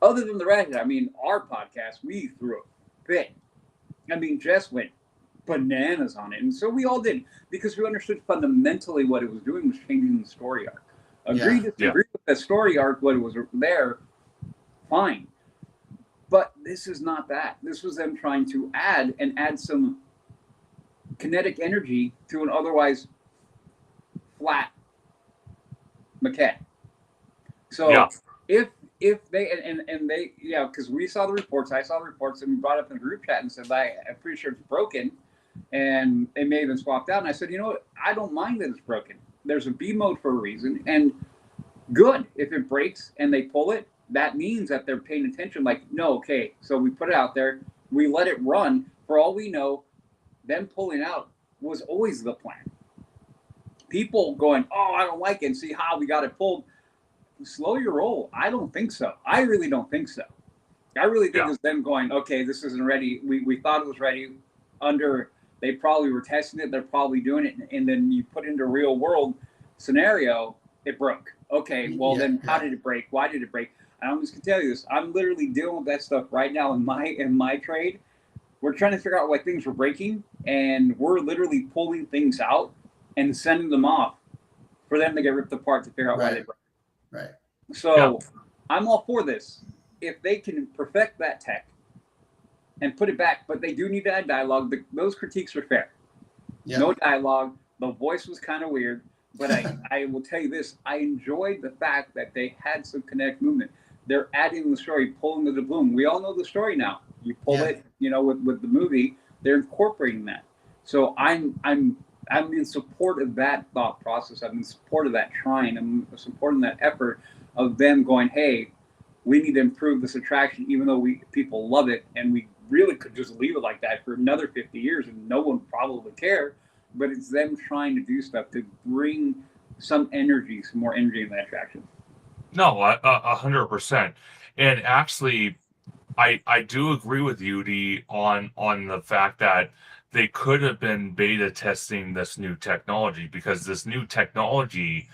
Speaker 2: other than the redhead, I mean, our podcast, we threw a fit. I mean, Jess went bananas on it. And so we all did, because we understood fundamentally what it was doing was changing the story arc. Agree to disagree with the story arc, what was there, fine. But this is not that. This was them trying to add some kinetic energy to an otherwise flat maquette. So if they and they because we saw the reports, I saw the reports, and we brought up in the group chat and said, I'm pretty sure it's broken, and it may have been swapped out. And I said, you know what, I don't mind that it's broken. There's a B mode for a reason, and good. If it breaks and they pull it, that means that they're paying attention. Like, no, okay, so we put it out there, we let it run. For all we know, them pulling out was always the plan. People going, oh, I don't like it, and see how we got it pulled. Slow your roll. I don't think so. I really don't think so. I really think it's them going, okay, this isn't ready. We thought it was ready. They probably were testing it. They're probably doing it. And then you put it into a real world scenario, it broke. Okay, well then how did it break? Why did it break? I'm just gonna tell you this. I'm literally dealing with that stuff right now in my trade. We're trying to figure out why things were breaking, and we're literally pulling things out and sending them off for them to get ripped apart to figure out why they broke.
Speaker 1: Right.
Speaker 2: So I'm all for this. If they can perfect that tech and put it back, but they do need to add dialogue. Those critiques are fair. Yep. No dialogue. The voice was kind of weird, but I will tell you this. I enjoyed the fact that they had some kinetic movement. They're adding the story, pulling the doubloon. We all know the story now. You pull it, with the movie. They're incorporating that. So I'm in support of that thought process. I'm in support of that trying. I'm supporting that effort of them going, hey, we need to improve this attraction, even though people love it, and we really could just leave it like that for another 50 years and no one probably care. But it's them trying to do stuff to bring some more energy in that attraction.
Speaker 3: No, 100%. And actually, I do agree with you, on the fact that they could have been beta testing this new technology, because this new technology,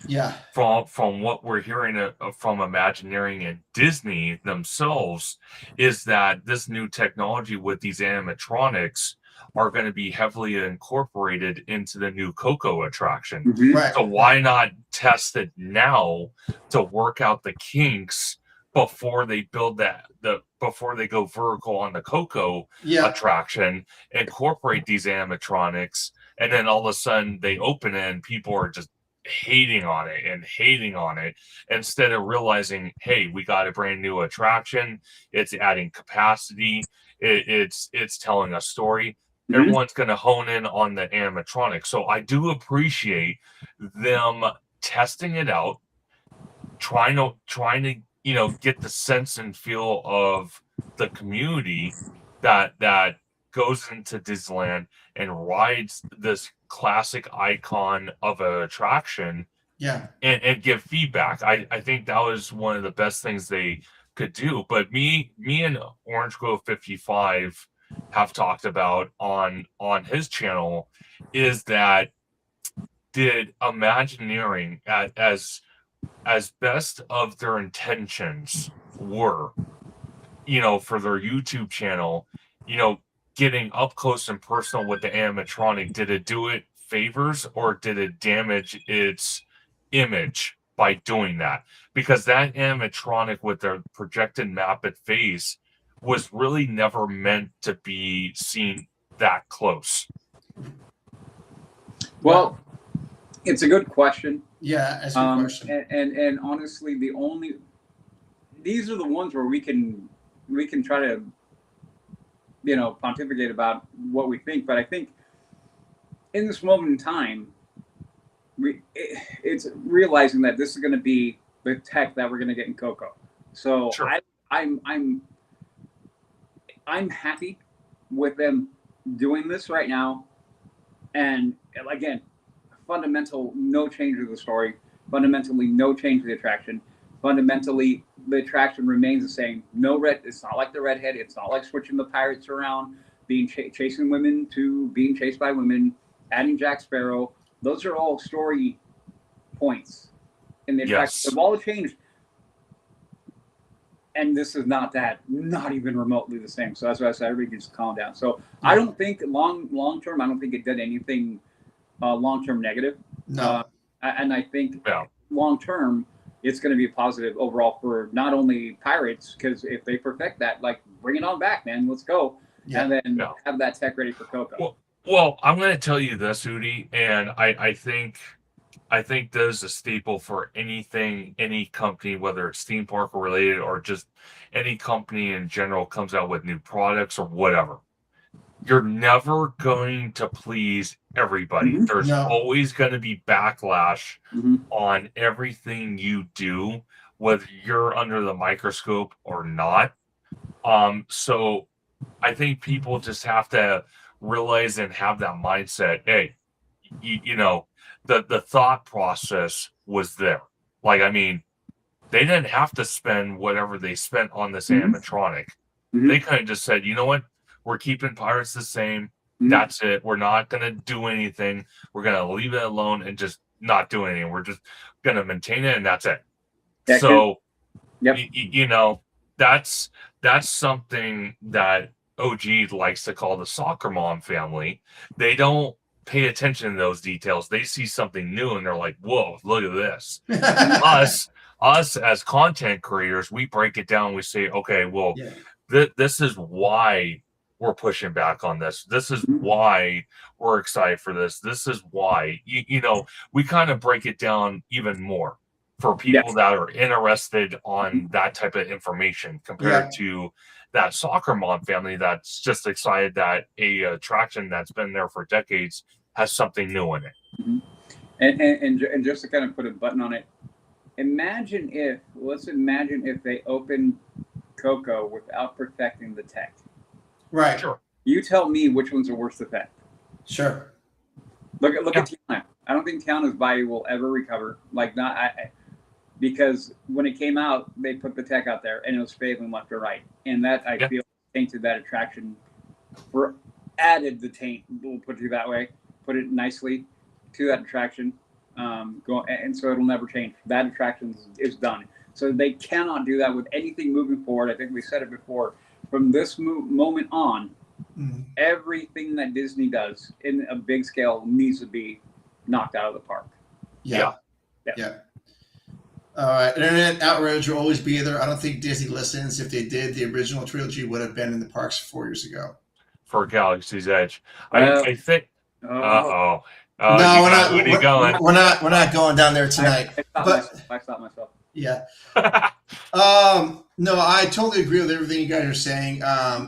Speaker 3: from what we're hearing from Imagineering and Disney themselves, is that this new technology with these animatronics are going to be heavily incorporated into the new Coco attraction.
Speaker 1: Mm-hmm. Right.
Speaker 3: So why not test it now to work out the kinks before they build before they go vertical on the Coco attraction, incorporate these animatronics, and then all of a sudden they open it and people are just hating on it instead of realizing, hey, we got a brand new attraction, it's adding capacity, it's telling a story. Mm-hmm. Everyone's going to hone in on the animatronics. So I do appreciate them testing it out, trying to get the sense and feel of the community that goes into Disneyland and rides this classic icon of an attraction, and give feedback. I think that was one of the best things they could do. But me and Orange Grove 55 have talked about on his channel is that, did Imagineering, as best of their intentions were, for their YouTube channel, getting up close and personal with the animatronic, did it do it favors or did it damage its image by doing that? Because that animatronic with their projected Muppet face was really never meant to be seen that close.
Speaker 2: Well, it's a good question.
Speaker 1: Yeah, that's a good question.
Speaker 2: And honestly, these are the ones where we can try to, pontificate about what we think. But I think in this moment in time, it's realizing that this is going to be the tech that we're going to get in Coco. So
Speaker 3: Sure.
Speaker 2: I'm happy with them doing this right now. And again, fundamental no change to the story, fundamentally no change to the attraction. Fundamentally, the attraction remains the same. It's not like the redhead. It's not like switching the pirates around, being chasing women to being chased by women, adding Jack Sparrow. Those are all story points in the attraction.
Speaker 3: Yes.
Speaker 2: They've all changed. And this is not even remotely the same. So that's why I said everybody can just calm down. So I don't think long term, I don't think it did anything long term negative.
Speaker 1: No.
Speaker 2: And I think long term, it's going to be a positive overall for not only pirates, because if they perfect that, like, bring it on back, man. Let's go.
Speaker 1: Yeah.
Speaker 2: And then have that tech ready for Coco.
Speaker 3: Well, I'm going to tell you this, Udi, and I think this is a staple for anything, any company, whether it's theme park related or just any company in general comes out with new products or whatever. You're never going to please everybody.
Speaker 2: Mm-hmm.
Speaker 3: There's always going to be backlash on everything you do, whether you're under the microscope or not. So I think people just have to realize and have that mindset. Hey, the thought process was there. Like, I mean, they didn't have to spend whatever they spent on this animatronic. They kind of just said, you know what? We're keeping pirates the same. That's it. We're not going to do anything. We're going to leave it alone and just not do anything. We're just going to maintain it, and that's it. So, that's something that OG likes to call the soccer mom family. They don't pay attention to those details. They see something new, and they're like, whoa, look at this. Us as content creators, we break it down. We say, okay, well, this is why we're pushing back on this. This is why we're excited for this. This is why, we kind of break it down even more for people that are interested on that type of information compared to that soccer mom family that's just excited that a attraction that's been there for decades has something new in it.
Speaker 2: And just to kind of put a button on it, let's imagine if they opened Coco without perfecting the tech.
Speaker 1: Right.
Speaker 3: Sure.
Speaker 2: You tell me which one's the worst effect.
Speaker 1: Sure.
Speaker 2: Look at Tiana. I don't think Tiana's value will ever recover. Because when it came out, they put the tech out there and it was failing left or right, and that I feel tainted that attraction, added the taint. We'll put it that way. Put it nicely to that attraction. And so it'll never change. That attraction is done. So they cannot do that with anything moving forward. I think we said it before. From this moment on, everything that Disney does in a big scale needs to be knocked out of the park.
Speaker 1: Yeah. All right. Internet outrage will always be there. I don't think Disney listens. If they did, the original trilogy would have been in the parks 4 years ago.
Speaker 3: For Galaxy's Edge. I think.
Speaker 1: No, we're not going down there tonight.
Speaker 2: I stopped myself.
Speaker 1: Yeah. No, I totally agree with everything you guys are saying.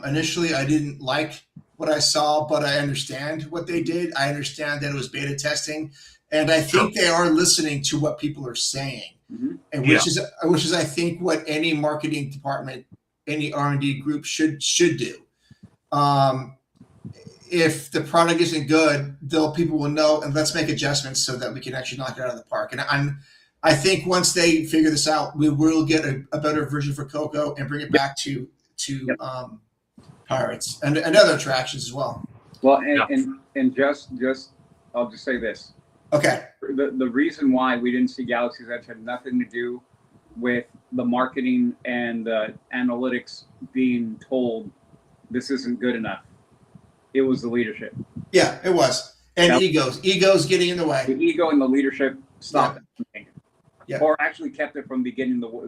Speaker 1: Initially, I didn't like what I saw, but I understand what they did. I understand that it was beta testing, and I think they are listening to what people are saying, and which is I think what any marketing department, any R&D group should do. If the product isn't good, people will know, and let's make adjustments so that we can actually knock it out of the park. And I think once they figure this out, we will get a better version for Coco and bring it back to Pirates and other attractions as well.
Speaker 2: Well, and just I'll just say this.
Speaker 1: Okay.
Speaker 2: The reason why we didn't see Galaxy's Edge had nothing to do with the marketing and the analytics being told this isn't good enough. It was the leadership. Yeah,
Speaker 1: it was. And egos getting in the way.
Speaker 2: The ego and the leadership stopped it from thinking.
Speaker 1: Yeah.
Speaker 2: Or actually kept it from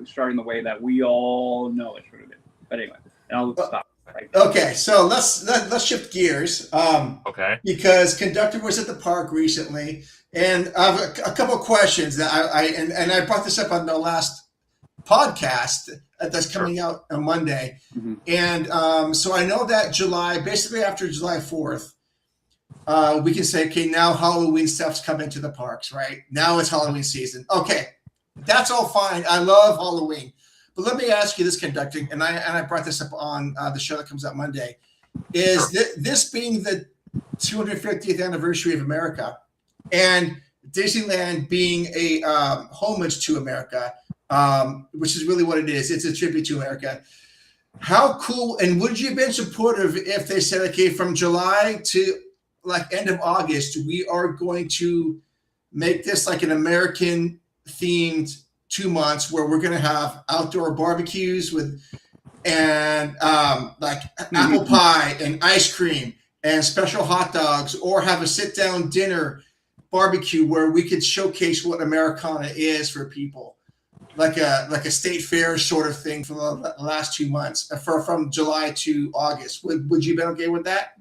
Speaker 2: starting the way that we all know it should have been. But anyway, and I'll stop. Right.
Speaker 1: Okay, so let's shift gears.
Speaker 3: Okay.
Speaker 1: Because Conductor was at the park recently, and I have a couple of questions that I brought this up on the last podcast, that's coming out on Monday.
Speaker 2: Mhm.
Speaker 1: And so I know that basically after July 4th, we can say, okay, now Halloween stuff's coming to the parks, right? Now it's Halloween season. Okay, that's all fine. I love Halloween. But let me ask you this, conducting, and I brought this up on the show that comes out Monday, is this being the 250th anniversary of America, and Disneyland being a homage to America, which is really what it is. It's a tribute to America. How cool, and would you have been supportive if they said, okay, from July to like end of August, we are going to make this like an American themed 2 months where we're going to have outdoor barbecues and like apple pie and ice cream and special hot dogs, or have a sit down dinner barbecue where we could showcase what Americana is for people, like a state fair sort of thing for the last 2 months, from July to August. Would you be okay with that?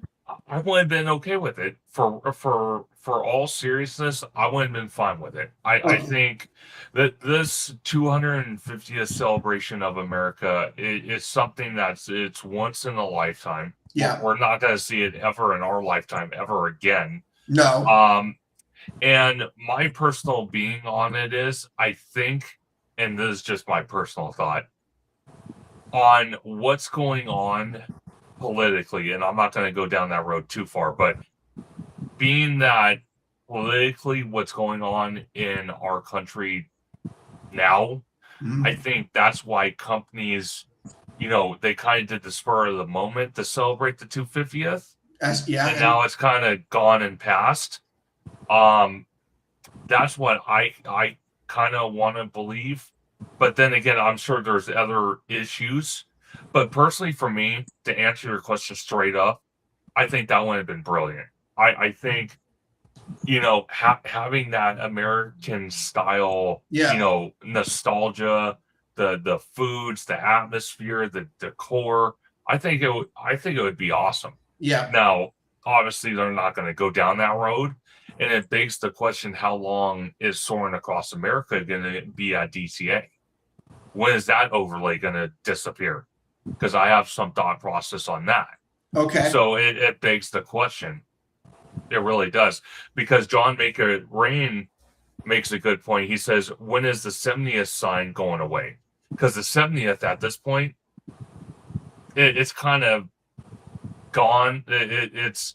Speaker 3: I would have been okay with it. For all seriousness, I would have been fine with it. I think that this 250th celebration of America is something it's once in a lifetime.
Speaker 1: Yeah.
Speaker 3: We're not going to see it ever in our lifetime ever again.
Speaker 1: No.
Speaker 3: And my personal being on it is, I think, and this is just my personal thought, on what's going on politically, and I'm not going to go down that road too far, but being that politically what's going on in our country now, I think that's why companies, they kind of did the spur of the moment to celebrate the 250th. And now it's kind of gone and passed. That's what I kind of want to believe. But then again, I'm sure there's other issues. But personally, for me, to answer your question straight up, I think that would have been brilliant. I think, having that American style, nostalgia, the foods, the atmosphere, the decor, I think it would be awesome.
Speaker 1: Yeah.
Speaker 3: Now, obviously, they're not going to go down that road, and it begs the question: how long is Soaring Across America going to be at DCA? When is that overlay going to disappear? Because I have some thought process on that.
Speaker 1: Okay.
Speaker 3: So it begs the question. It really does. Because John Maker Rain makes a good point. He says, when is the 70th sign going away? Because the 70th at this point, it's kind of gone. It's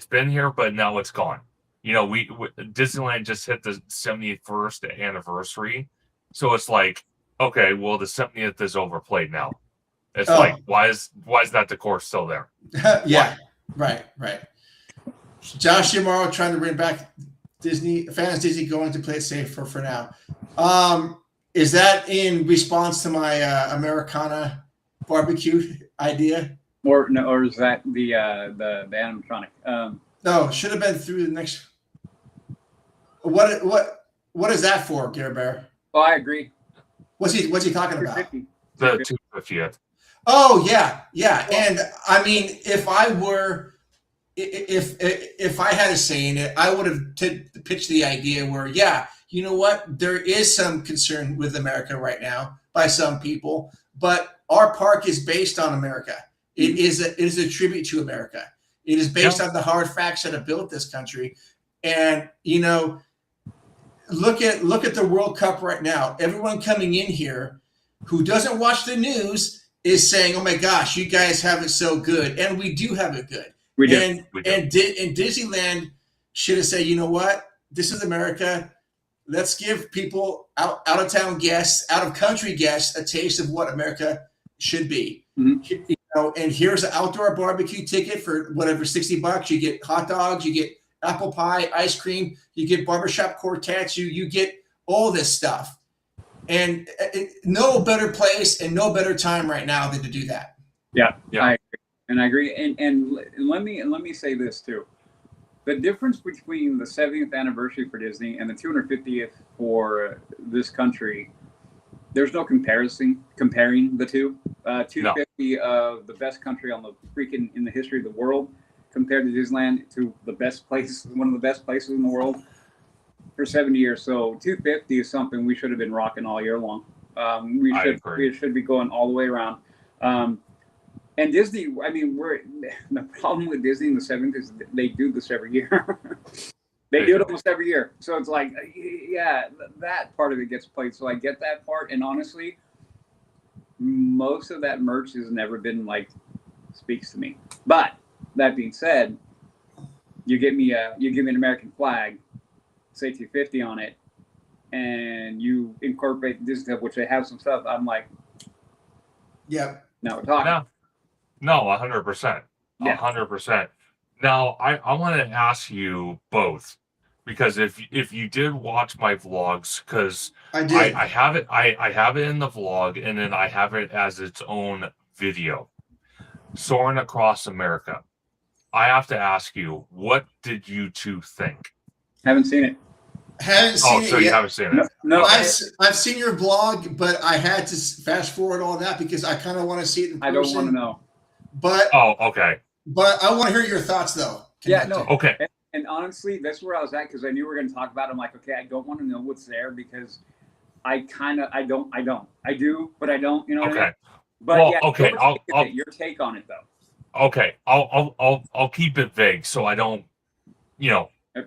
Speaker 3: been here, but now it's gone. Disneyland just hit the 71st anniversary. So it's like, okay, well, the 70th is overplayed now. It's like, why is that decor still there?
Speaker 1: Yeah, right. Josh Yamaro trying to bring back Disney going to play it safe for now. Is that in response to my Americana barbecue idea?
Speaker 2: Or is that the animatronic?
Speaker 1: No, should have been through the next. What is that for, Gare Bear?
Speaker 2: Oh, I agree.
Speaker 1: What's he talking about?
Speaker 3: The 250th.
Speaker 1: Oh yeah. And I mean, if I had a say in it, I would have pitched the idea where, you know what, there is some concern with America right now by some people, but our park is based on America. It is a tribute to America. It is based on the hard facts that have built this country. And look at the World Cup right now. Everyone coming in here who doesn't watch the news is saying, "Oh my gosh, you guys have it so good," and we do have it good.
Speaker 2: We do.
Speaker 1: And Disneyland should have said, "You know what? This is America. Let's give people out of town guests, out of country guests, a taste of what America should be."
Speaker 2: Mm-hmm.
Speaker 1: And here's an outdoor barbecue ticket for whatever, $60. You get hot dogs, you get apple pie, ice cream, you get barbershop quartets, you get all this stuff. And no better place and no better time right now than to do that.
Speaker 2: Yeah. I agree. And let me say this too. The difference between the 70th anniversary for Disney and the 250th for this country, there's no comparing the two. 250 of the best country on the freaking in the history of the world compared to Disneyland, to the best place, one of the best places in the world for 70 years. So 250 is something we should have been rocking all year long. We should be going all the way around. And Disney, I mean, the problem with Disney in the 70s is they do this every year. They do it almost every year. So it's like, yeah, that part of it gets played. So I get that part. And honestly, most of that merch has never been like speaks to me. But that being said, you give me an American flag, say 250 on it, and you incorporate Disney, which they have some stuff. I'm like,
Speaker 1: yeah.
Speaker 2: Now we're talking.
Speaker 3: No, 100%.
Speaker 2: Yeah.
Speaker 3: 100%. Now, I want to ask you both, because if you did watch my vlogs, because
Speaker 1: I did.
Speaker 3: I have it in the vlog, and then I have it as its own video. Soaring Across America. I have to ask you, what did you two think?
Speaker 2: Haven't seen it.
Speaker 1: Haven't seen it
Speaker 3: so
Speaker 1: yet.
Speaker 3: You haven't seen it.
Speaker 2: No.
Speaker 1: I've seen your blog, but I had to fast forward all that because I kind of want to see it in person.
Speaker 2: I don't want to know.
Speaker 1: But
Speaker 3: okay.
Speaker 1: But I want to hear your thoughts, though.
Speaker 2: Yeah, no.
Speaker 3: Okay.
Speaker 2: And honestly, that's where I was at because I knew we were going to talk about it. I'm like, okay, I don't want to know what's there because I do, but I don't. You know what I mean? But
Speaker 3: well,
Speaker 2: yeah,
Speaker 3: okay.
Speaker 2: Your take on it, though.
Speaker 3: Okay, I'll keep it vague so I don't,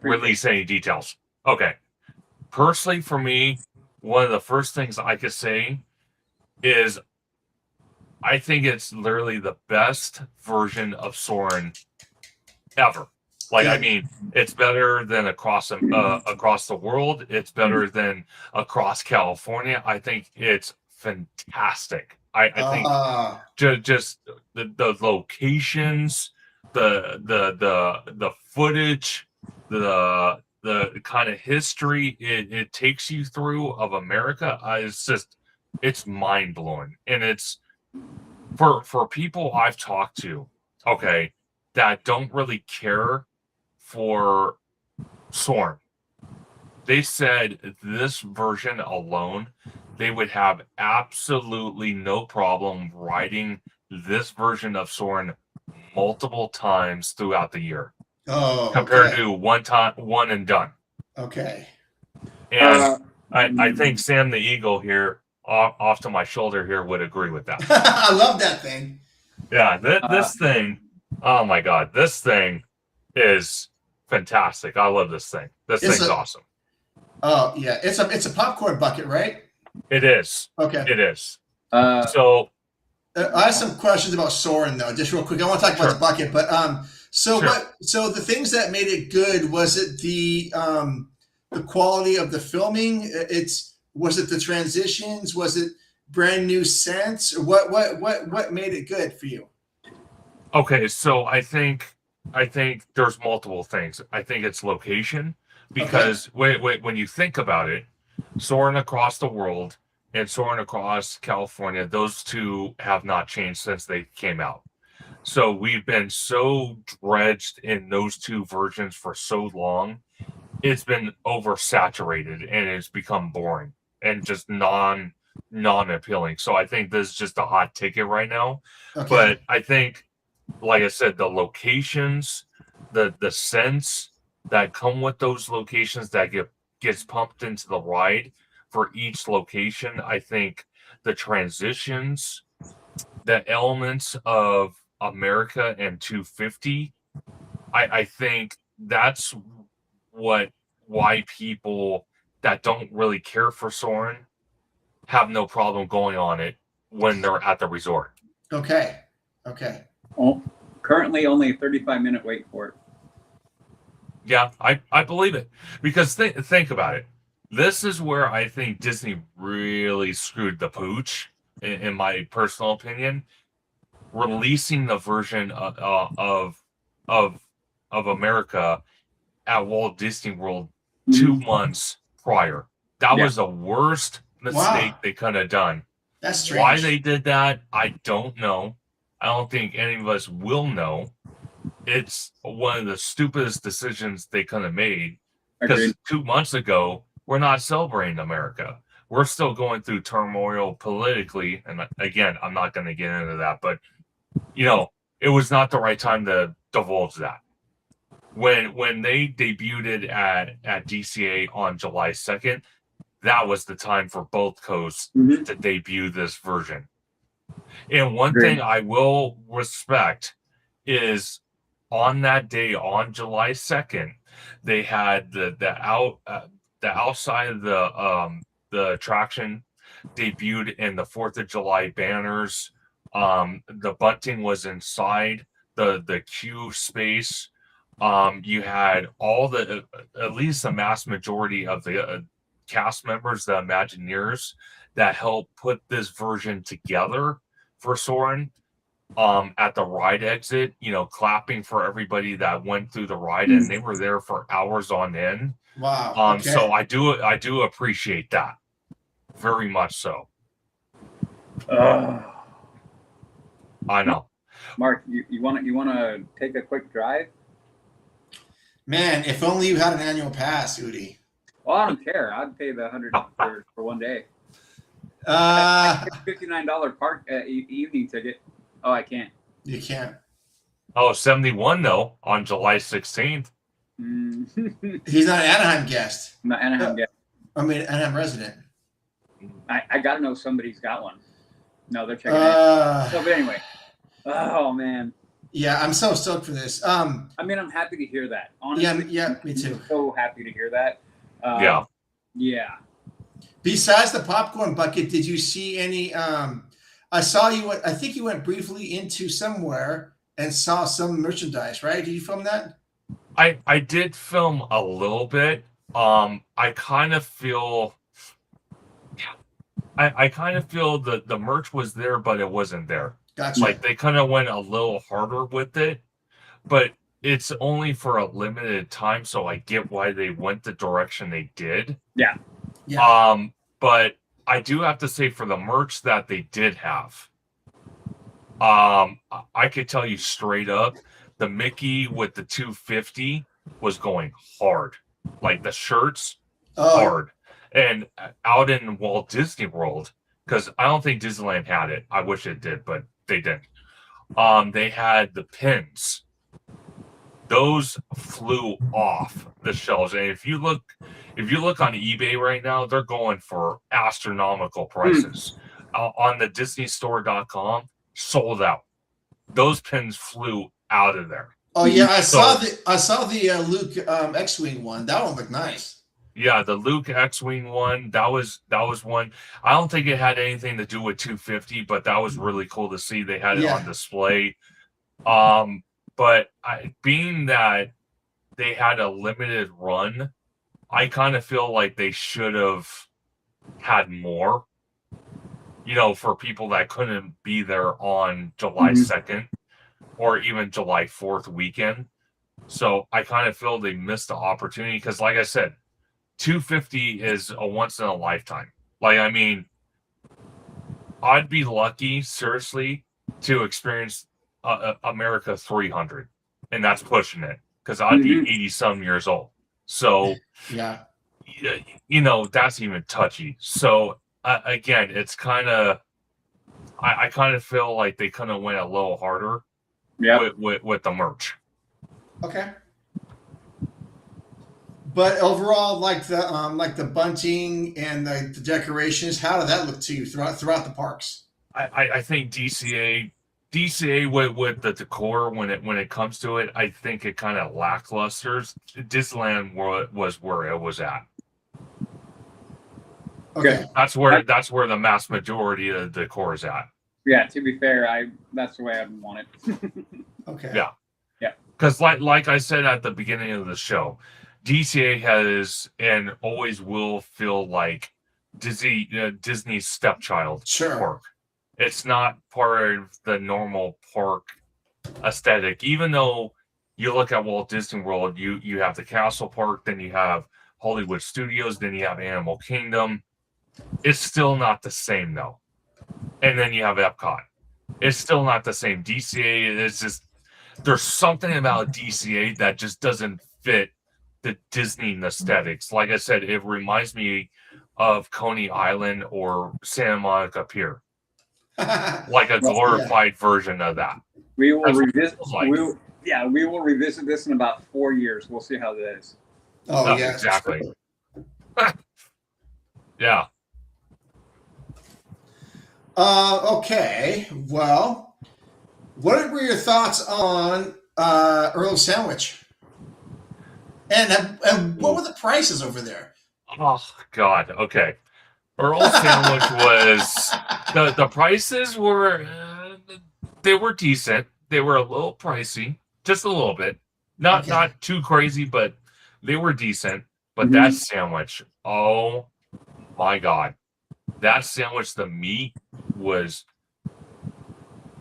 Speaker 3: release any details. Okay. Personally, for me, one of the first things I could say is I think it's literally the best version of Soarin' ever. Like, I mean, it's better than across the world. It's better than across California. I think it's fantastic. I think just the locations, the footage, the kind of history it takes you through of America. It's mind blowing, and it's for people I've talked to, okay, that don't really care for Soarin'. They said this version alone, they would have absolutely no problem riding this version of Soarin' multiple times throughout the year.
Speaker 1: Oh,
Speaker 3: compared to one and done.
Speaker 1: Okay.
Speaker 3: And I think Sam the Eagle here, off to my shoulder here, would agree with that.
Speaker 1: I love that thing.
Speaker 3: Yeah, this thing, oh my God, this thing is fantastic. I love this thing. This thing's awesome.
Speaker 1: Oh yeah, it's a popcorn bucket, right?
Speaker 3: It is.
Speaker 1: Okay.
Speaker 3: It is.
Speaker 1: So I have some questions about Soarin' though, just real quick. I want to talk about the bucket, but so the things that made it good, was it the quality of the filming? Was it the transitions? Was it brand new sets? Or what made it good for you?
Speaker 3: Okay, so I think there's multiple things. I think it's location, because when you think about it, Soaring Across the World and Soaring Across California, those two have not changed since they came out. So we've been so dredged in those two versions for so long, it's been oversaturated and it's become boring and just non-appealing. So I think this is just a hot ticket right now. Okay. But I think, like I said, the locations, the scents that come with those locations that gets pumped into the ride for each location, I think the transitions, the elements of America and 250, I think that's why people that don't really care for Soarin' have no problem going on it when they're at the resort.
Speaker 1: Okay.
Speaker 2: Well, currently only a 35-minute wait for it.
Speaker 3: Yeah, I believe it, because think about it. This is where I think Disney really screwed the pooch, in my personal opinion, releasing the version of America at Walt Disney World 2 months prior. That was the worst mistake they could have done.
Speaker 1: That's strange.
Speaker 3: Why they did that, I don't know. I don't think any of us will know. It's one of the stupidest decisions they could have made, because 2 months ago, we're not celebrating America. We're still going through turmoil politically. And again, I'm not going to get into that, but it was not the right time to divulge that. When they debuted at DCA on July 2nd, that was the time for both coasts
Speaker 2: Mhm.
Speaker 3: to debut this version. And one
Speaker 2: Great.
Speaker 3: thing I will respect is on that day, on July 2nd, they had the outside of the attraction debuted in the 4th of July banners. The bunting was inside the queue space. You had all the at least the mass majority of the cast members, the Imagineers, that helped put this version together for Soarin'. At the ride exit, clapping for everybody that went through the ride, and they were there for hours on end.
Speaker 1: Wow. Okay.
Speaker 3: So I do appreciate that very much. So I know.
Speaker 2: Mark, you want to take a quick drive?
Speaker 1: Man, if only you had an annual pass, Udi.
Speaker 2: Well, I don't care. I'd pay the $100 for one day. $59 park evening ticket. Oh, I can't.
Speaker 1: You can't.
Speaker 3: Oh, 71 though on July 16th.
Speaker 1: He's not an Anaheim guest.
Speaker 2: I'm not Anaheim guest.
Speaker 1: I mean, Anaheim resident.
Speaker 2: I gotta know somebody's got one. No, they're checking it. But anyway. Oh man.
Speaker 1: Yeah, I'm so stoked for this.
Speaker 2: I mean, I'm happy to hear that. Honestly,
Speaker 1: yeah, me too.
Speaker 2: I'm so happy to hear that.
Speaker 3: Yeah.
Speaker 2: Yeah.
Speaker 1: Besides the popcorn bucket, did you see any? I saw you. I think you went briefly into somewhere and saw some merchandise. Right? Did you film that?
Speaker 3: I did film a little bit. I kind of feel. I kind of feel that the merch was there, but it wasn't there.
Speaker 1: Gotcha.
Speaker 3: Like they kind of went a little harder with it, but it's only for a limited time, so I get why they went the direction they did.
Speaker 2: Yeah.
Speaker 1: Yeah.
Speaker 3: But I do have to say for the merch that they did have, I could tell you straight up, the Mickey with the 250 was going hard. Like the shirts, hard. And out in Walt Disney World, because I don't think Disneyland had it. I wish it did, but they didn't. They had the pins. Those flew off the shelves. And if you look on eBay right now, they're going for astronomical prices. On the DisneyStore.com, sold out. Those pins flew out of there.
Speaker 1: Oh yeah, I saw the Luke X-wing one. That one looked nice.
Speaker 3: Yeah, the Luke X-wing one, that was one. I don't think it had anything to do with 250, but that was really cool to see. They had it on display. But being that they had a limited run, I kind of feel like they should have had more, for people that couldn't be there on July 2nd or even July 4th weekend. So I kind of feel they missed the opportunity because, like I said, 250 is a once in a lifetime. Like, I mean, I'd be lucky, seriously, to experience America 300, and that's pushing it because I'd be 80 some years old. So,
Speaker 1: yeah,
Speaker 3: that's even touchy. So, again, it's kind of, I kind of feel like they kind of went a little harder with the merch.
Speaker 1: Okay. But overall, like the bunting and the decorations, how did that look to you throughout the parks?
Speaker 3: I think DCA with the decor when it comes to it, I think it kind of lacklusters. Disneyland was where it was at.
Speaker 1: Okay,
Speaker 3: that's where the mass majority of the decor is at.
Speaker 2: Yeah, to be fair, that's the way I want it.
Speaker 1: Okay.
Speaker 3: Yeah. Because like I said at the beginning of the show, DCA has and always will feel like Disney's stepchild park. It's not part of the normal park aesthetic. Even though you look at Walt Disney World, you have the Castle Park, then you have Hollywood Studios, then you have Animal Kingdom. It's still not the same though. And then you have Epcot. It's still not the same. DCA is just, there's something about DCA that just doesn't fit the Disney aesthetics. Like I said, it reminds me of Coney Island or Santa Monica Pier. Like a glorified version of that.
Speaker 2: We will revisit. We will revisit this in about 4 years. We'll see how that is.
Speaker 1: Oh yeah,
Speaker 3: exactly. Yeah.
Speaker 1: Okay. Well, what were your thoughts on Earl's Sandwich? And what were the prices over there?
Speaker 3: Oh God. Okay. Earl Sandwich was the prices were they were decent. They were a little pricey, just a little bit. Not
Speaker 1: Okay.
Speaker 3: too crazy, but they were decent. But
Speaker 2: Mhm.
Speaker 3: that sandwich, oh my God. That sandwich, the meat was,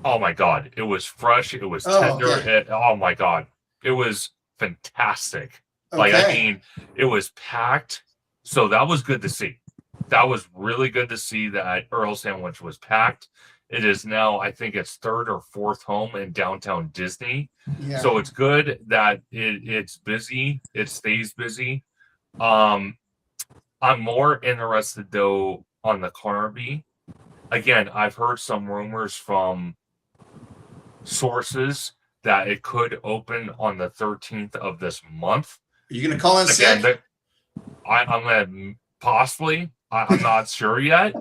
Speaker 3: oh my God. It was fresh. It was
Speaker 1: Oh,
Speaker 3: tender.
Speaker 1: okay.
Speaker 3: Oh my God. It was fantastic. Like, I
Speaker 1: Okay.
Speaker 3: mean, it was packed. So that was good to see. That was really good to see that Earl Sandwich was packed. It is now, I think it's third or fourth home in downtown Disney.
Speaker 1: Yeah.
Speaker 3: So it's good that it's busy. It stays busy. Um, I'm more interested though on the Carnaby. Again, I've heard some rumors from sources that it could open on the 13th of this month.
Speaker 1: Are you gonna call in
Speaker 3: Again,
Speaker 1: sick?
Speaker 3: I'm gonna possibly. I'm not sure yet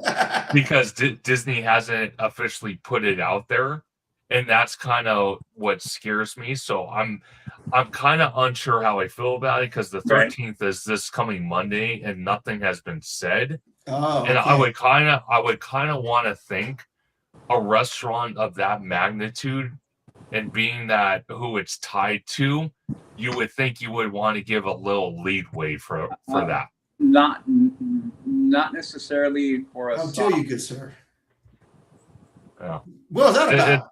Speaker 3: because Disney hasn't officially put it out there, and that's kind of what scares me. So I'm kind of unsure how I feel about it because the
Speaker 2: Right.
Speaker 3: 13th is this coming Monday, and nothing has been said.
Speaker 1: Oh,
Speaker 3: And
Speaker 1: okay.
Speaker 3: I would kind of want to think a restaurant of that magnitude and being that who it's tied to, you would think you would want to give a little leadway for that.
Speaker 2: Not necessarily for a
Speaker 1: How
Speaker 2: soft.
Speaker 1: dare you, good sir?
Speaker 3: Yeah.
Speaker 1: What was that about?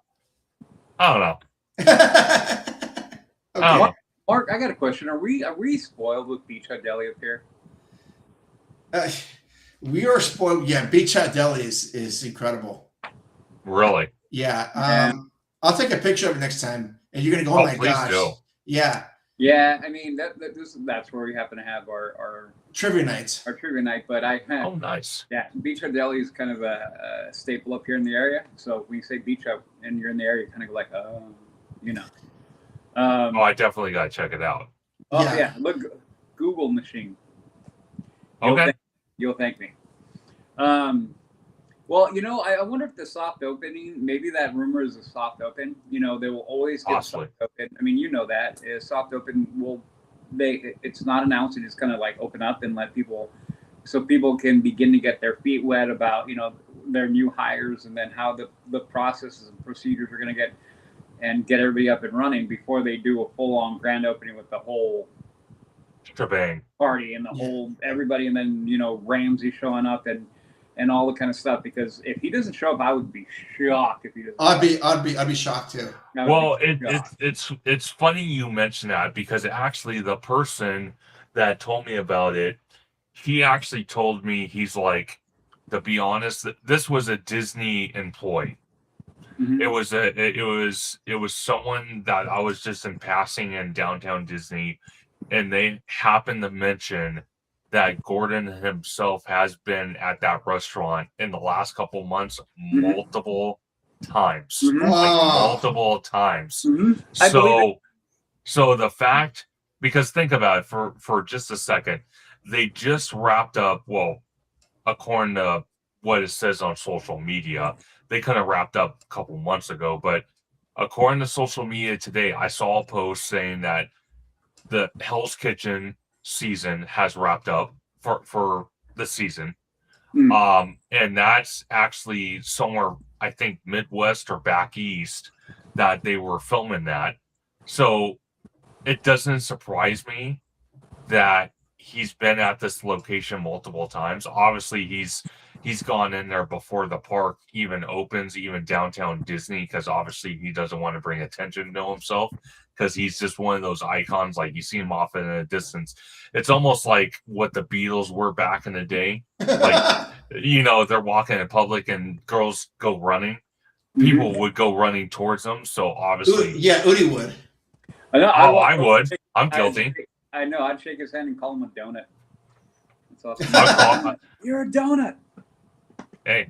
Speaker 3: I don't know.
Speaker 1: Okay.
Speaker 3: I don't know.
Speaker 2: Mark, I got a question. Are we spoiled with Beach Hut Deli up here?
Speaker 1: We are spoiled. Yeah, Beach Hut Deli is incredible.
Speaker 3: Really?
Speaker 1: Yeah.
Speaker 2: Yeah.
Speaker 1: I'll take a picture of it next time, and you're gonna go,
Speaker 3: Oh,
Speaker 1: oh my
Speaker 3: please
Speaker 1: gosh.
Speaker 3: do.
Speaker 1: Yeah.
Speaker 2: Yeah, I mean that's where we happen to have our
Speaker 1: Trivia nights.
Speaker 2: trivia night. But
Speaker 3: Oh, nice.
Speaker 2: yeah, Beach Hut Deli is kind of a staple up here in the area. So when you say Beach Hut and you're in the area, you kind of go like, you know.
Speaker 3: Oh, I definitely got to check it out.
Speaker 2: Oh
Speaker 1: Yeah.
Speaker 2: yeah, look, Google machine.
Speaker 3: Okay.
Speaker 2: You'll thank me. Well, you know, I wonder if the soft opening, maybe that rumor is a soft open. You know, they will always get
Speaker 3: Possibly.
Speaker 2: soft open. I mean, you know that a soft open it's not announced. It's kind of like open up and let people, so people can begin to get their feet wet about, you know, their new hires and then how the processes and procedures are going to get everybody up and running before they do a full on grand opening with the whole
Speaker 3: Shebang.
Speaker 2: party and the whole everybody, and then, you know, Ramsey showing up and all the kind of stuff. Because if he doesn't show up, I would be shocked if he doesn't.
Speaker 1: I'd be shocked too.
Speaker 3: Well, it's funny you mention that because actually the person that told me about it, he actually told me, he's like, to be honest, this was a Disney employee.
Speaker 2: Mhm.
Speaker 3: It was someone that I was just in passing in downtown Disney, and they happened to mention that Gordon himself has been at that restaurant in the last couple months multiple times.
Speaker 2: Mhm.
Speaker 3: Like
Speaker 1: Wow.
Speaker 3: multiple times.
Speaker 2: Mhm. I believe
Speaker 3: So the fact, because think about it for just a second, they just wrapped up, well, according to what it says on social media, they kind of wrapped up a couple months ago, but according to social media today, I saw a post saying that the Hell's Kitchen season has wrapped up for the season. And that's actually somewhere, I think, Midwest or back east, that they were filming that. So it doesn't surprise me that he's been at this location multiple times. Obviously, he's gone in there before the park even opens, even downtown Disney, because obviously he doesn't want to bring attention to himself, because he's just one of those icons. Like, you see him off in a distance. It's almost like what the Beatles were back in the day. Like, you know, they're walking in public and girls go running. People would go running towards them. So obviously,
Speaker 1: yeah, Udi would.
Speaker 3: I would. I'm guilty.
Speaker 2: I know. I'd shake his hand and call him a donut. That's awesome. You're a donut.
Speaker 3: Hey,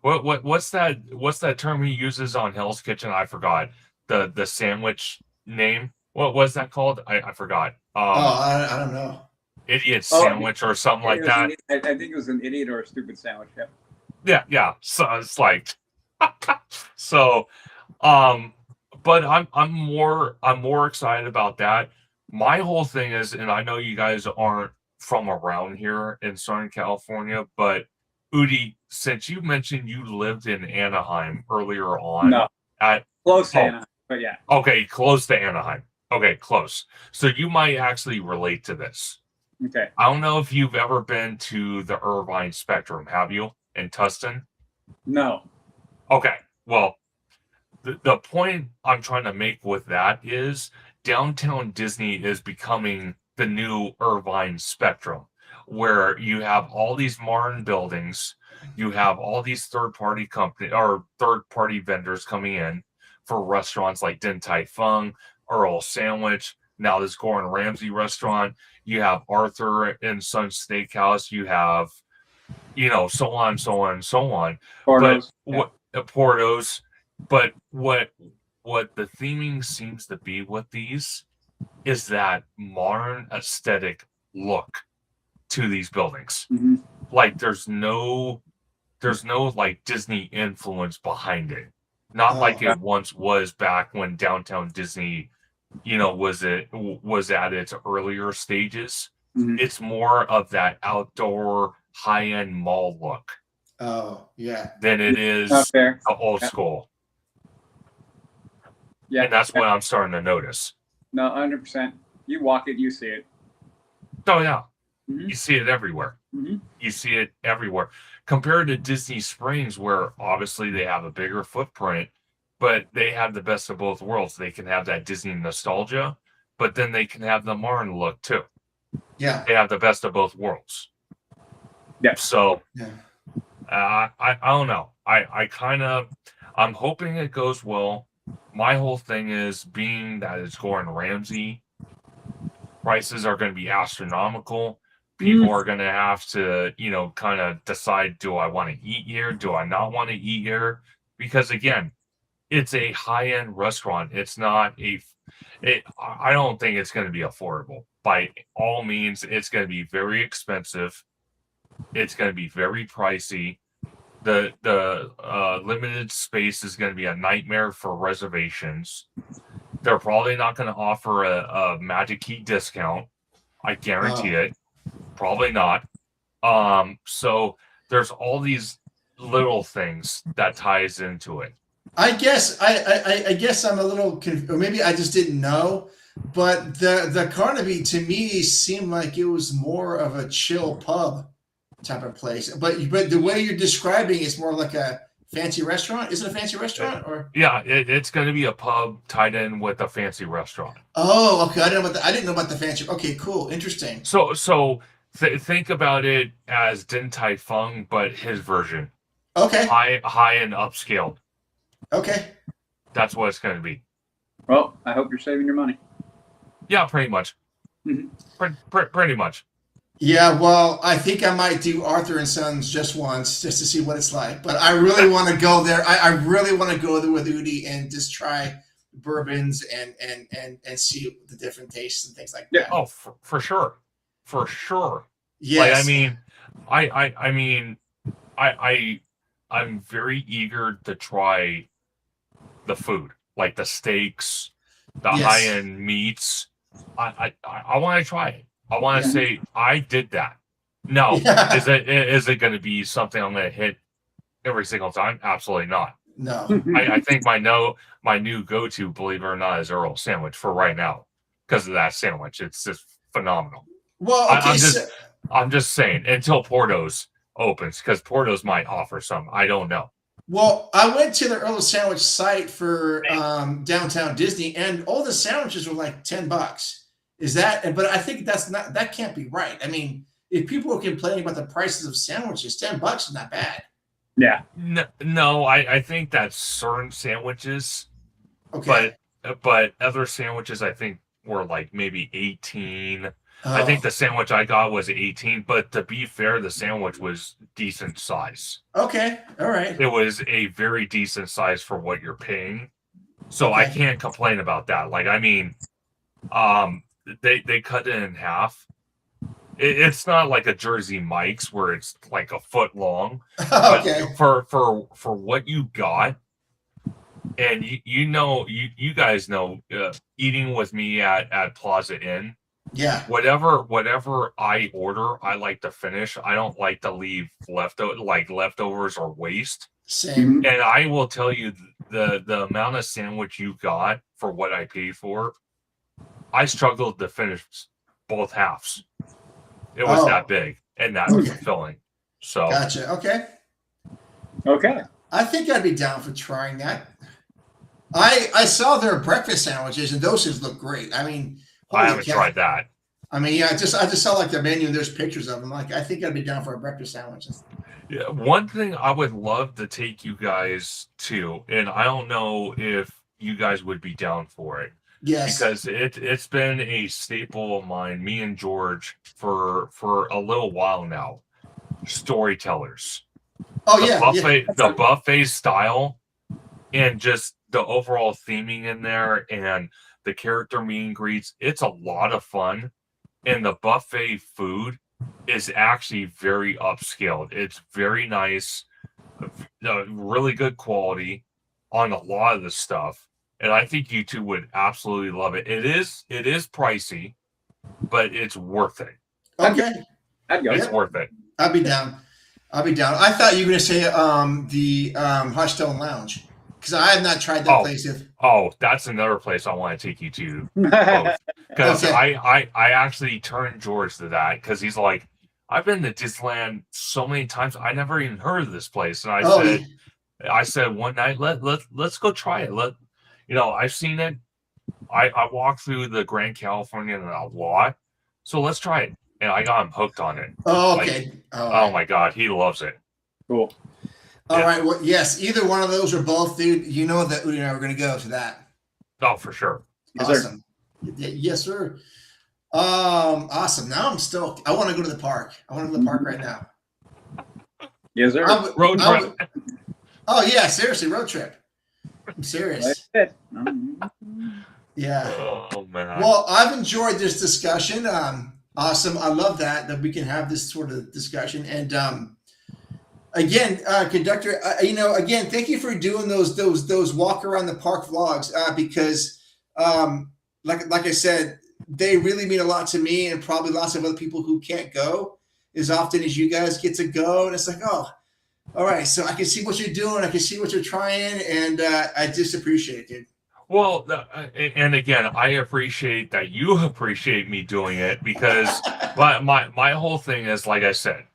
Speaker 3: what's that term he uses on Hell's Kitchen? I forgot the sandwich name. What was that called? I forgot.
Speaker 1: I don't know.
Speaker 3: idiot sandwich or something like that.
Speaker 2: I think it was an idiot or a stupid sandwich. Yeah.
Speaker 3: Yeah. So it's like, so, but I'm more excited about that. My whole thing is, and I know you guys aren't from around here in Southern California, but Udi, since you mentioned you lived in Anaheim earlier on,
Speaker 2: No,
Speaker 3: at
Speaker 2: close to Anaheim, but yeah.
Speaker 3: okay, close to Anaheim. Okay, close. So you might actually relate to this.
Speaker 2: Okay.
Speaker 3: I don't know if you've ever been to the Irvine Spectrum, have you, in Tustin?
Speaker 2: No.
Speaker 3: Okay, well, the point I'm trying to make with that is downtown Disney is becoming the new Irvine Spectrum, where you have all these modern buildings, you have all these third-party company or third-party vendors coming in for restaurants like Din Tai Fung, Earl Sandwich, now this Gordon Ramsay restaurant. You have Arthur and Sons Steakhouse. You have, so on, so on, so on.
Speaker 2: Portos.
Speaker 3: Portos. But what the theming seems to be with these is that modern aesthetic look to these buildings.
Speaker 2: Mm-hmm.
Speaker 3: Like there's no like Disney influence behind it. Not like it once was back when downtown Disney, was at its earlier stages.
Speaker 2: Mm-hmm.
Speaker 3: It's more of that outdoor high-end mall look.
Speaker 1: Oh, yeah.
Speaker 3: Than it is
Speaker 2: the
Speaker 3: old school.
Speaker 2: Yeah.
Speaker 3: And that's what I'm starting to notice.
Speaker 2: No, 100%. You walk it, you see it.
Speaker 3: Oh, yeah.
Speaker 2: Mm-hmm.
Speaker 3: You see it everywhere.
Speaker 2: Mm-hmm.
Speaker 3: You see it everywhere. Compared to Disney Springs, where obviously they have a bigger footprint, but they have the best of both worlds. They can have that Disney nostalgia, but then they can have the modern look too.
Speaker 1: Yeah.
Speaker 3: They have the best of both worlds.
Speaker 2: Yeah.
Speaker 3: So,
Speaker 1: yeah.
Speaker 3: I don't know. I'm hoping it goes well. My whole thing is being that it's Gordon Ramsay, prices are going to be astronomical. People are going to have to, kind of decide, do I want to eat here? Do I not want to eat here? Because again, it's a high-end restaurant. It's not I don't think it's going to be affordable. By all means, it's going to be very expensive. It's going to be very pricey. The limited space is going to be a nightmare for reservations. They're probably not going to offer a Magic Key discount. I guarantee it. Probably not. So there's all these little things that ties into it.
Speaker 1: I guess I guess I'm a little confused, or maybe I just didn't know. But the Carnaby to me seemed like it was more of a chill pub type of place. But the way you're describing it's more like a fancy restaurant. Is it a fancy restaurant or? Yeah,
Speaker 3: it's going to be a pub tied in with a fancy restaurant.
Speaker 1: Oh, okay. I didn't know about the fancy. Okay, cool, interesting.
Speaker 3: So think about it as Din Tai Fung, but his version.
Speaker 1: Okay.
Speaker 3: High and upscaled.
Speaker 1: Okay.
Speaker 3: That's what it's going to be.
Speaker 2: Well, I hope you're saving your money.
Speaker 3: Yeah, pretty much.
Speaker 2: Mm-hmm.
Speaker 3: Pretty much.
Speaker 1: Yeah, well, I think I might do Arthur and Sons just once, just to see what it's like. But I really want to go there. I really want to go there with Udi and just try bourbons and see the different tastes and things like that.
Speaker 3: Oh, for sure, for sure.
Speaker 1: Yes.
Speaker 3: Like, I'm very eager to try the food, like the steaks, the high-end meats. I want to try it. I want to say I did that. No, is it going to be something I'm going to hit every single time? Absolutely not.
Speaker 1: No.
Speaker 3: I think my new go-to, believe it or not, is Earl Sandwich for right now because of that sandwich. It's just phenomenal.
Speaker 1: Well, okay,
Speaker 3: I'm just saying until Portos opens, because Portos might offer some. I don't know.
Speaker 1: Well, I went to the Earl Sandwich site for downtown Disney, and all the sandwiches were like $10. Is that? But I think that can't be right. I mean, if people are complaining about the prices of sandwiches, $10 is not bad.
Speaker 2: Yeah.
Speaker 3: No, I think that's certain sandwiches.
Speaker 1: Okay.
Speaker 3: But other sandwiches I think were like maybe 18. I think the sandwich I got was 18, but to be fair, the sandwich was decent size.
Speaker 1: Okay. All right.
Speaker 3: It was a very decent size for what you're paying. So I can't complain about that. Like, I mean, they cut it in half. It's not like a Jersey Mike's where it's like a foot long. But
Speaker 1: Okay.
Speaker 3: for what you got, and you guys know, eating with me at Plaza Inn,
Speaker 1: Yeah.
Speaker 3: whatever I order, I like to finish. I don't like to leave leftovers or waste.
Speaker 1: Same.
Speaker 3: And I will tell you, the amount of sandwich you got for what I paid for, I struggled to finish both halves. It was that big and that fulfilling. So
Speaker 1: Gotcha. Okay.
Speaker 2: Okay.
Speaker 1: I think I'd be down for trying that. I saw their breakfast sandwiches and those things look great. I mean,
Speaker 3: I haven't tried that.
Speaker 1: I mean, yeah, I just saw like their menu and there's pictures of them. Like, I think I'd be down for a breakfast sandwich.
Speaker 3: Yeah, one thing I would love to take you guys to, and I don't know if you guys would be down for it.
Speaker 1: Yes.
Speaker 3: Because it's been a staple of mine, me and George, for a little while now. Storytellers.
Speaker 1: Oh,
Speaker 3: The buffet style, and just the overall theming in there, and the character meet and greets. It's a lot of fun, and the buffet food is actually very upscaled. It's very nice, really good quality on a lot of the stuff, and I think you two would absolutely love it. It is pricey, but it's worth it.
Speaker 1: Okay.
Speaker 3: It's worth it.
Speaker 1: I'll be down. I thought you were going to say the Hushstone Lounge, because I have not tried that place yet.
Speaker 3: Oh, that's another place I want to take you to. Because I actually turned George to that, because he's like, I've been to Disneyland so many times, I never even heard of this place. And I said one night, let's go try it. I've seen it. I walked through the Grand Californian a lot, so let's try it. And I got him hooked on it.
Speaker 1: Oh, okay.
Speaker 3: Oh my God, he loves it.
Speaker 2: Cool.
Speaker 1: All right. Well, yes, either one of those or both, dude. You know that Udi and I were going to go to that.
Speaker 3: Oh, for sure.
Speaker 1: Awesome. Yes, sir. Awesome. Now I want to go to the park. I want to go to the park right now.
Speaker 2: Yes, sir.
Speaker 3: Road trip.
Speaker 1: Oh yeah, seriously, road trip. I'm serious. Yeah.
Speaker 3: Oh man.
Speaker 1: Well, I've enjoyed this discussion. Awesome. I love that we can have this sort of discussion. And again, conductor, again, thank you for doing those walk around the park vlogs, because like I said, they really mean a lot to me, and probably lots of other people who can't go as often as you guys get to go. And it's like, oh, all right, so I can see what you're doing, I can see what you're trying, and I just appreciate it, dude.
Speaker 3: Well, and again, I appreciate that you appreciate me doing it, because my whole thing is, like I said,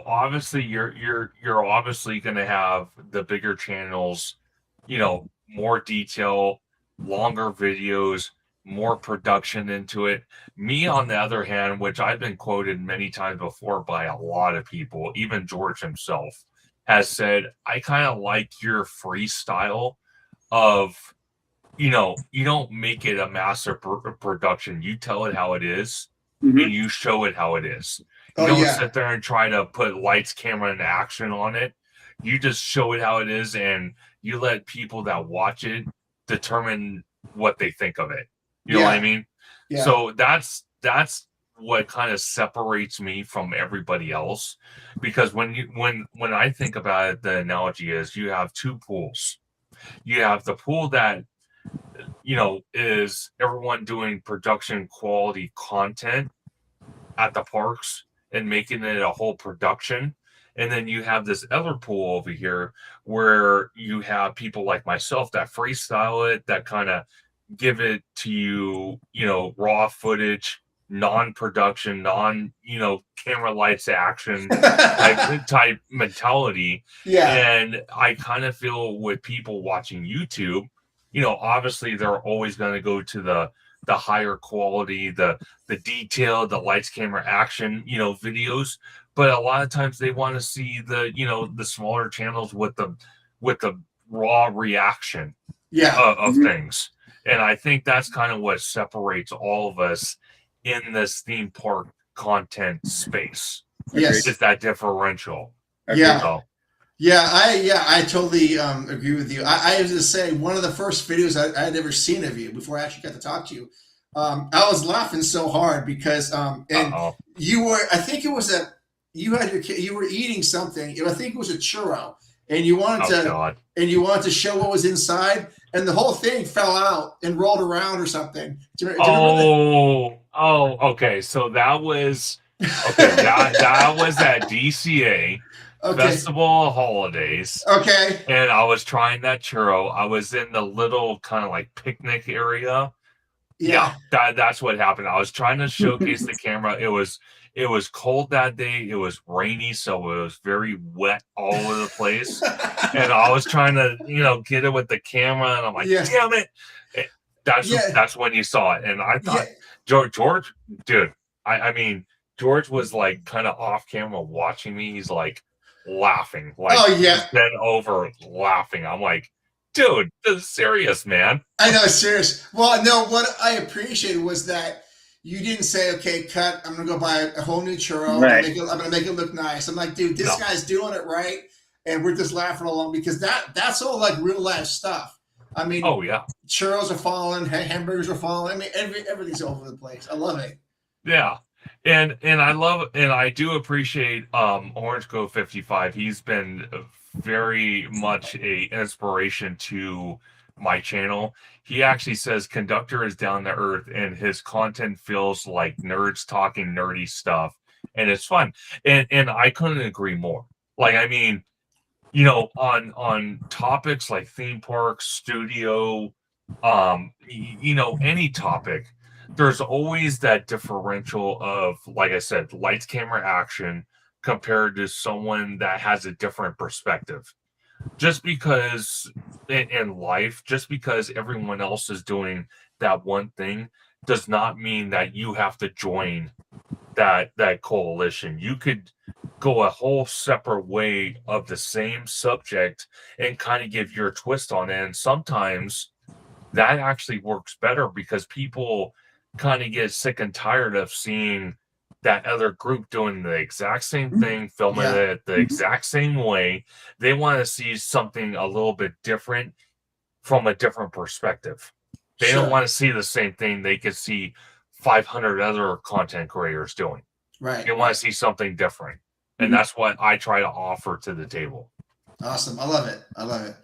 Speaker 3: obviously you're obviously going to have the bigger channels, more detail, longer videos, more production into it. Me, on the other hand, which I've been quoted many times before by a lot of people, even George himself has said, I kind of like your freestyle of, you don't make it a massive production. You tell it how it is, and you show it how it is. You don't sit there and try to put lights, camera, and action on it. You just show it how it is, and you let people that watch it determine what they think of it. You know what I mean? Yeah. So that's what kind of separates me from everybody else, because when I think about it, the analogy is you have two pools. You have the pool that is everyone doing production quality content at the parks and making it a whole production. And then you have this other pool over here where you have people like myself that freestyle it, that kind of give it to you, raw footage, non-production, camera lights action type mentality. Yeah. And I kind of feel with people watching YouTube, obviously they're always going to go to the higher quality, the detail, the lights, camera, action, videos. But a lot of times they want to see the smaller channels with the raw reaction of things. And I think that's kind of what separates all of us in this theme park content space.
Speaker 1: Yes.
Speaker 3: Is that differential.
Speaker 1: Yeah. I totally agree with you. I was going to say, one of the first videos I had ever seen of you before I actually got to talk to you I was laughing so hard because and
Speaker 3: Uh-oh.
Speaker 1: you were, I think it was you were eating something. I think it was a churro, and you wanted
Speaker 3: Oh,
Speaker 1: to
Speaker 3: God.
Speaker 1: show what was inside, and the whole thing fell out and rolled around or something. Do you remember that?
Speaker 3: Okay. So that was that was at DCA
Speaker 1: Okay,
Speaker 3: Festival of Holidays,
Speaker 1: okay,
Speaker 3: and I was trying that churro. I was in the little kind of like picnic area. Yeah,
Speaker 1: yeah.
Speaker 3: that's what happened. I was trying to showcase the camera. It was cold that day. It was rainy, so it was very wet all over the place. And I was trying to, get it with the camera, and I'm like,
Speaker 1: Yeah,
Speaker 3: damn it. Eh,
Speaker 1: yeah,
Speaker 3: that's when you saw it. And I
Speaker 1: yeah.
Speaker 3: thought, George, dude, I mean, George was like kind of off camera watching me. He's like laughing, like
Speaker 1: Oh
Speaker 3: he
Speaker 1: yeah.
Speaker 3: was bent over laughing. I'm like, dude, this is serious, man.
Speaker 1: I know, serious. Well, no, what I appreciated was that you didn't say, "Okay, cut. I'm gonna go buy a whole new churro.
Speaker 2: Right.
Speaker 1: I'm gonna make it look nice." I'm like, dude, this
Speaker 3: No.
Speaker 1: guy's doing it right, and we're just laughing along because that's all like real life stuff. I mean,
Speaker 3: Oh yeah.
Speaker 1: churros are falling, hamburgers are falling. I mean, everything's all over the place. I love it.
Speaker 3: Yeah. And I do appreciate Orange Go 55. He's been very much a inspiration to my channel. He actually says Conductor is down to earth and his content feels like nerds talking nerdy stuff and it's fun. And I couldn't agree more. Like I mean, on topics like theme parks, studio, any topic, there's always that differential of, like I said, lights, camera, action compared to someone that has a different perspective. Just because in life, just because everyone else is doing that one thing does not mean that you have to join that coalition. You could go a whole separate way of the same subject and kind of give your twist on it. And sometimes that actually works better because people kind of get sick and tired of seeing that other group doing the exact same thing, filming
Speaker 1: Yeah,
Speaker 3: it the exact same way. They want to see something a little bit different from a different perspective. They don't
Speaker 1: sure.
Speaker 3: want to see the same thing they could see 500 other content creators doing.
Speaker 1: Right,
Speaker 3: They want
Speaker 1: right.
Speaker 3: to see something different. And that's what I try to offer to the table.
Speaker 1: Awesome. I love it. I love it.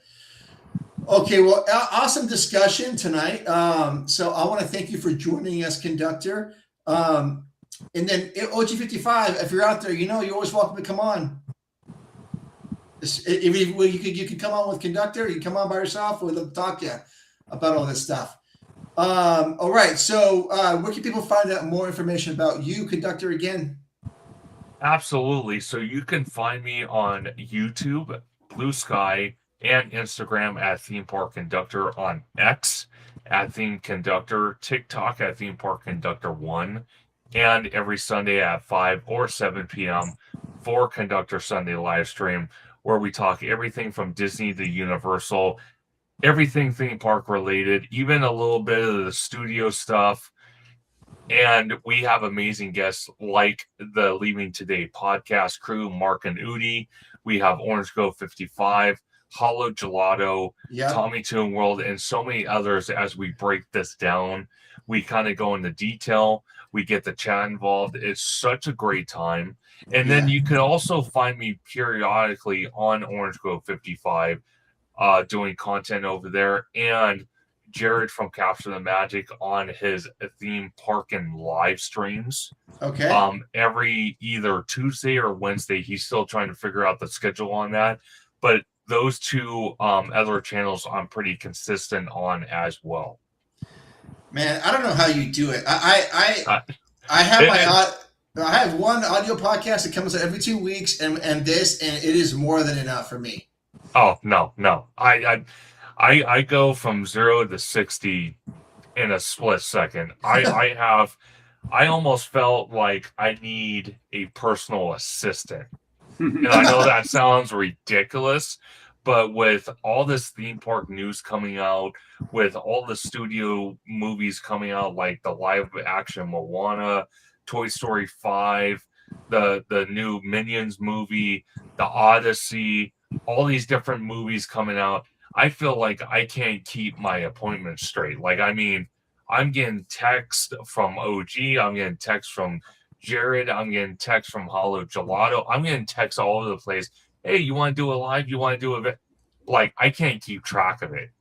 Speaker 1: Okay, well, awesome discussion tonight. So I want to thank you for joining us, Conductor. And then OG55, if you're out there, you're always welcome to come on. You could come on with Conductor, you can come on by yourself, we'd love to talk to you about all this stuff. All right, so where can people find out more information about you, Conductor, again?
Speaker 3: Absolutely. So you can find me on YouTube, Blue Sky, and Instagram at Theme Park Conductor, on X at Theme Conductor, TikTok at Theme Park Conductor 1, and every Sunday at 5 or 7 p.m. for Conductor Sunday live stream, where we talk everything from Disney to Universal, everything theme park related, even a little bit of the studio stuff. And we have amazing guests like the Leaving Today podcast crew, Mark and Udi. We have Orange Go 55, Hollow Gelato,
Speaker 1: Yeah.
Speaker 3: Tommy Toon World, and so many others. As we break this down, we kind of go into detail. We get the chat involved. It's such a great time. And then you can also find me periodically on Orange Go 55 doing content over there. And Jared from Capture the Magic on his theme park and live streams.
Speaker 1: Okay.
Speaker 3: Every either Tuesday or Wednesday. He's still trying to figure out the schedule on that. But those two other channels I'm pretty consistent on as well.
Speaker 1: Man, I don't know how you do it. I have one audio podcast that comes out every 2 weeks, and it is more than enough for me.
Speaker 3: Oh no. I go from 0 to 60 in a split second. I almost felt like I need a personal assistant. And I know that sounds ridiculous, but with all this theme park news coming out, with all the studio movies coming out, like the live action Moana, Toy Story 5, the new Minions movie, the Odyssey, all these different movies coming out, I feel like I can't keep my appointments straight. Like, I mean, I'm getting text from OG. I'm getting text from Jared. I'm getting text from Hollow Gelato. I'm getting texts all over the place. Hey, you want to do a live? You want to do a like? I can't keep track of it.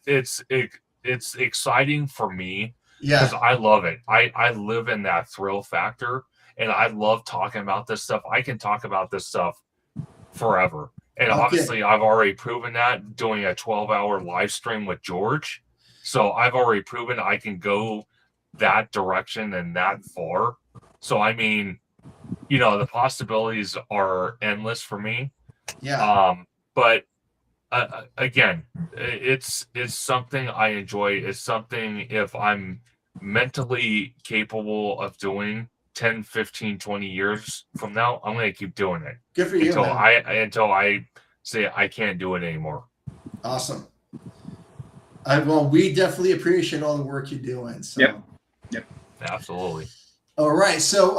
Speaker 3: It's exciting for me because
Speaker 1: Yeah.
Speaker 3: I love it. I live in that thrill factor, and I love talking about this stuff. I can talk about this stuff forever. And
Speaker 1: Okay.
Speaker 3: obviously, I've already proven that doing a 12-hour live stream with George. So I've already proven I can go that direction and that far. So, I mean, you know, the possibilities are endless for me.
Speaker 1: Yeah.
Speaker 3: But again, it's something I enjoy. It's something if I'm mentally capable of doing 10, 15, 20 years from now, I'm going to keep doing it
Speaker 1: Good for you,
Speaker 3: until I say I can't do it anymore.
Speaker 1: Awesome. Well, we definitely appreciate all the work you're doing. So.
Speaker 2: Yep.
Speaker 3: Absolutely.
Speaker 1: All right. So,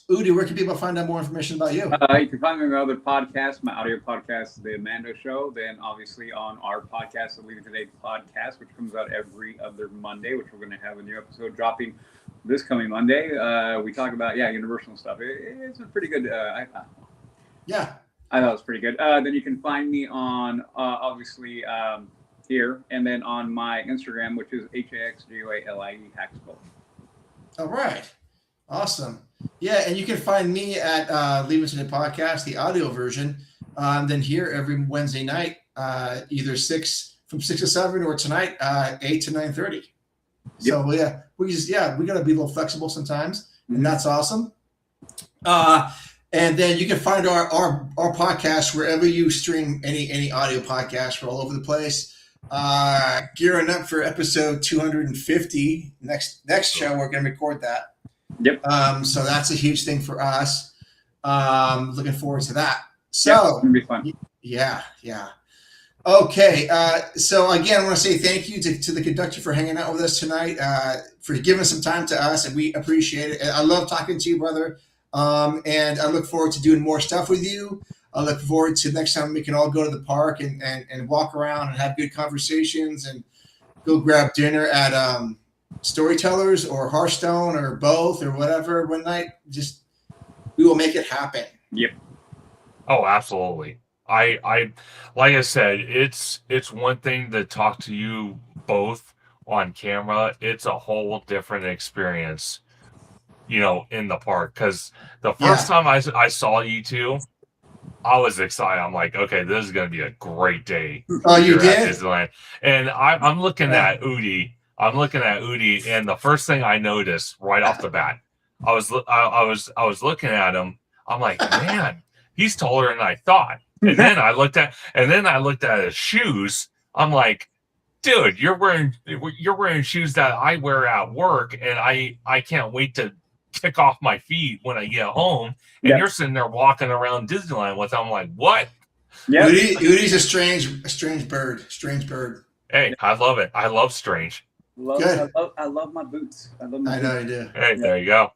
Speaker 1: Udi, where can people find out more information about you?
Speaker 2: You can find me on my other podcast, my audio podcast, The Amanda Show. Then, obviously, on our podcast, the Leaving Today podcast, which comes out every other Monday, which we're going to have a new episode dropping this coming Monday. We talk about, Universal stuff. It's a pretty good.
Speaker 1: Yeah.
Speaker 2: I thought it was pretty good. Then you can find me on, obviously, here, and then on my Instagram, which is HAXGOALIE Haxpo.
Speaker 1: All right. Awesome. Yeah, and you can find me at Leaving Today Podcast, the audio version. Then here every Wednesday night, either from 6 to 7, or tonight 8 to 9:30. Yep. So we gotta be a little flexible sometimes, and that's awesome. And then you can find our podcast wherever you stream any audio podcast. We're all over the place. Gearing up for episode 250. Next show, we're going to record that.
Speaker 2: Yep.
Speaker 1: So that's a huge thing for us. Looking forward to that. So
Speaker 2: it's going to be fun.
Speaker 1: Yeah. Okay. So again, I want to say thank you to the conductor for hanging out with us tonight, for giving some time to us, and we appreciate it. I love talking to you, brother. And I look forward to doing more stuff with you. I look forward to next time we can all go to the park and walk around and have good conversations and go grab dinner at Storytellers or Hearthstone or both or whatever one night. Just we will make it happen.
Speaker 2: Yep.
Speaker 3: Oh, absolutely. I like I said, it's one thing to talk to you both on camera. It's a whole different experience, you know, in the park. Because the first time I saw you two, I was excited. I'm like, okay, this is going to be a great day.
Speaker 1: Oh, you did?
Speaker 3: At Disneyland. And I'm looking at Udi. And the first thing I noticed right off the bat, I was looking at him. I'm like, man, he's taller than I thought. And then I looked at his shoes. I'm like, dude, you're wearing shoes that I wear at work, and I can't wait to kick off my feet when I get home. And you're sitting there walking around Disneyland with them. I'm like, what?
Speaker 1: Yeah, Udi's a strange bird.
Speaker 3: Hey, I love it. I love strange.
Speaker 2: I love my boots.
Speaker 1: I know you do.
Speaker 3: Hey, there you go.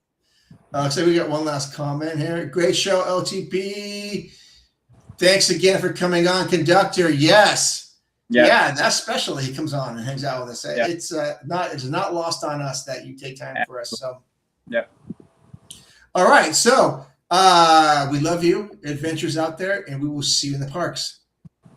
Speaker 1: So we got one last comment here. Great show, LTP. Thanks again for coming on, conductor. Yes. Yeah, that's special. He comes on and hangs out with us. Yeah. It's not lost on us that you take time for us. So.
Speaker 2: Yep.
Speaker 1: All right. So we love you. Adventures out there, and we will see you in the parks.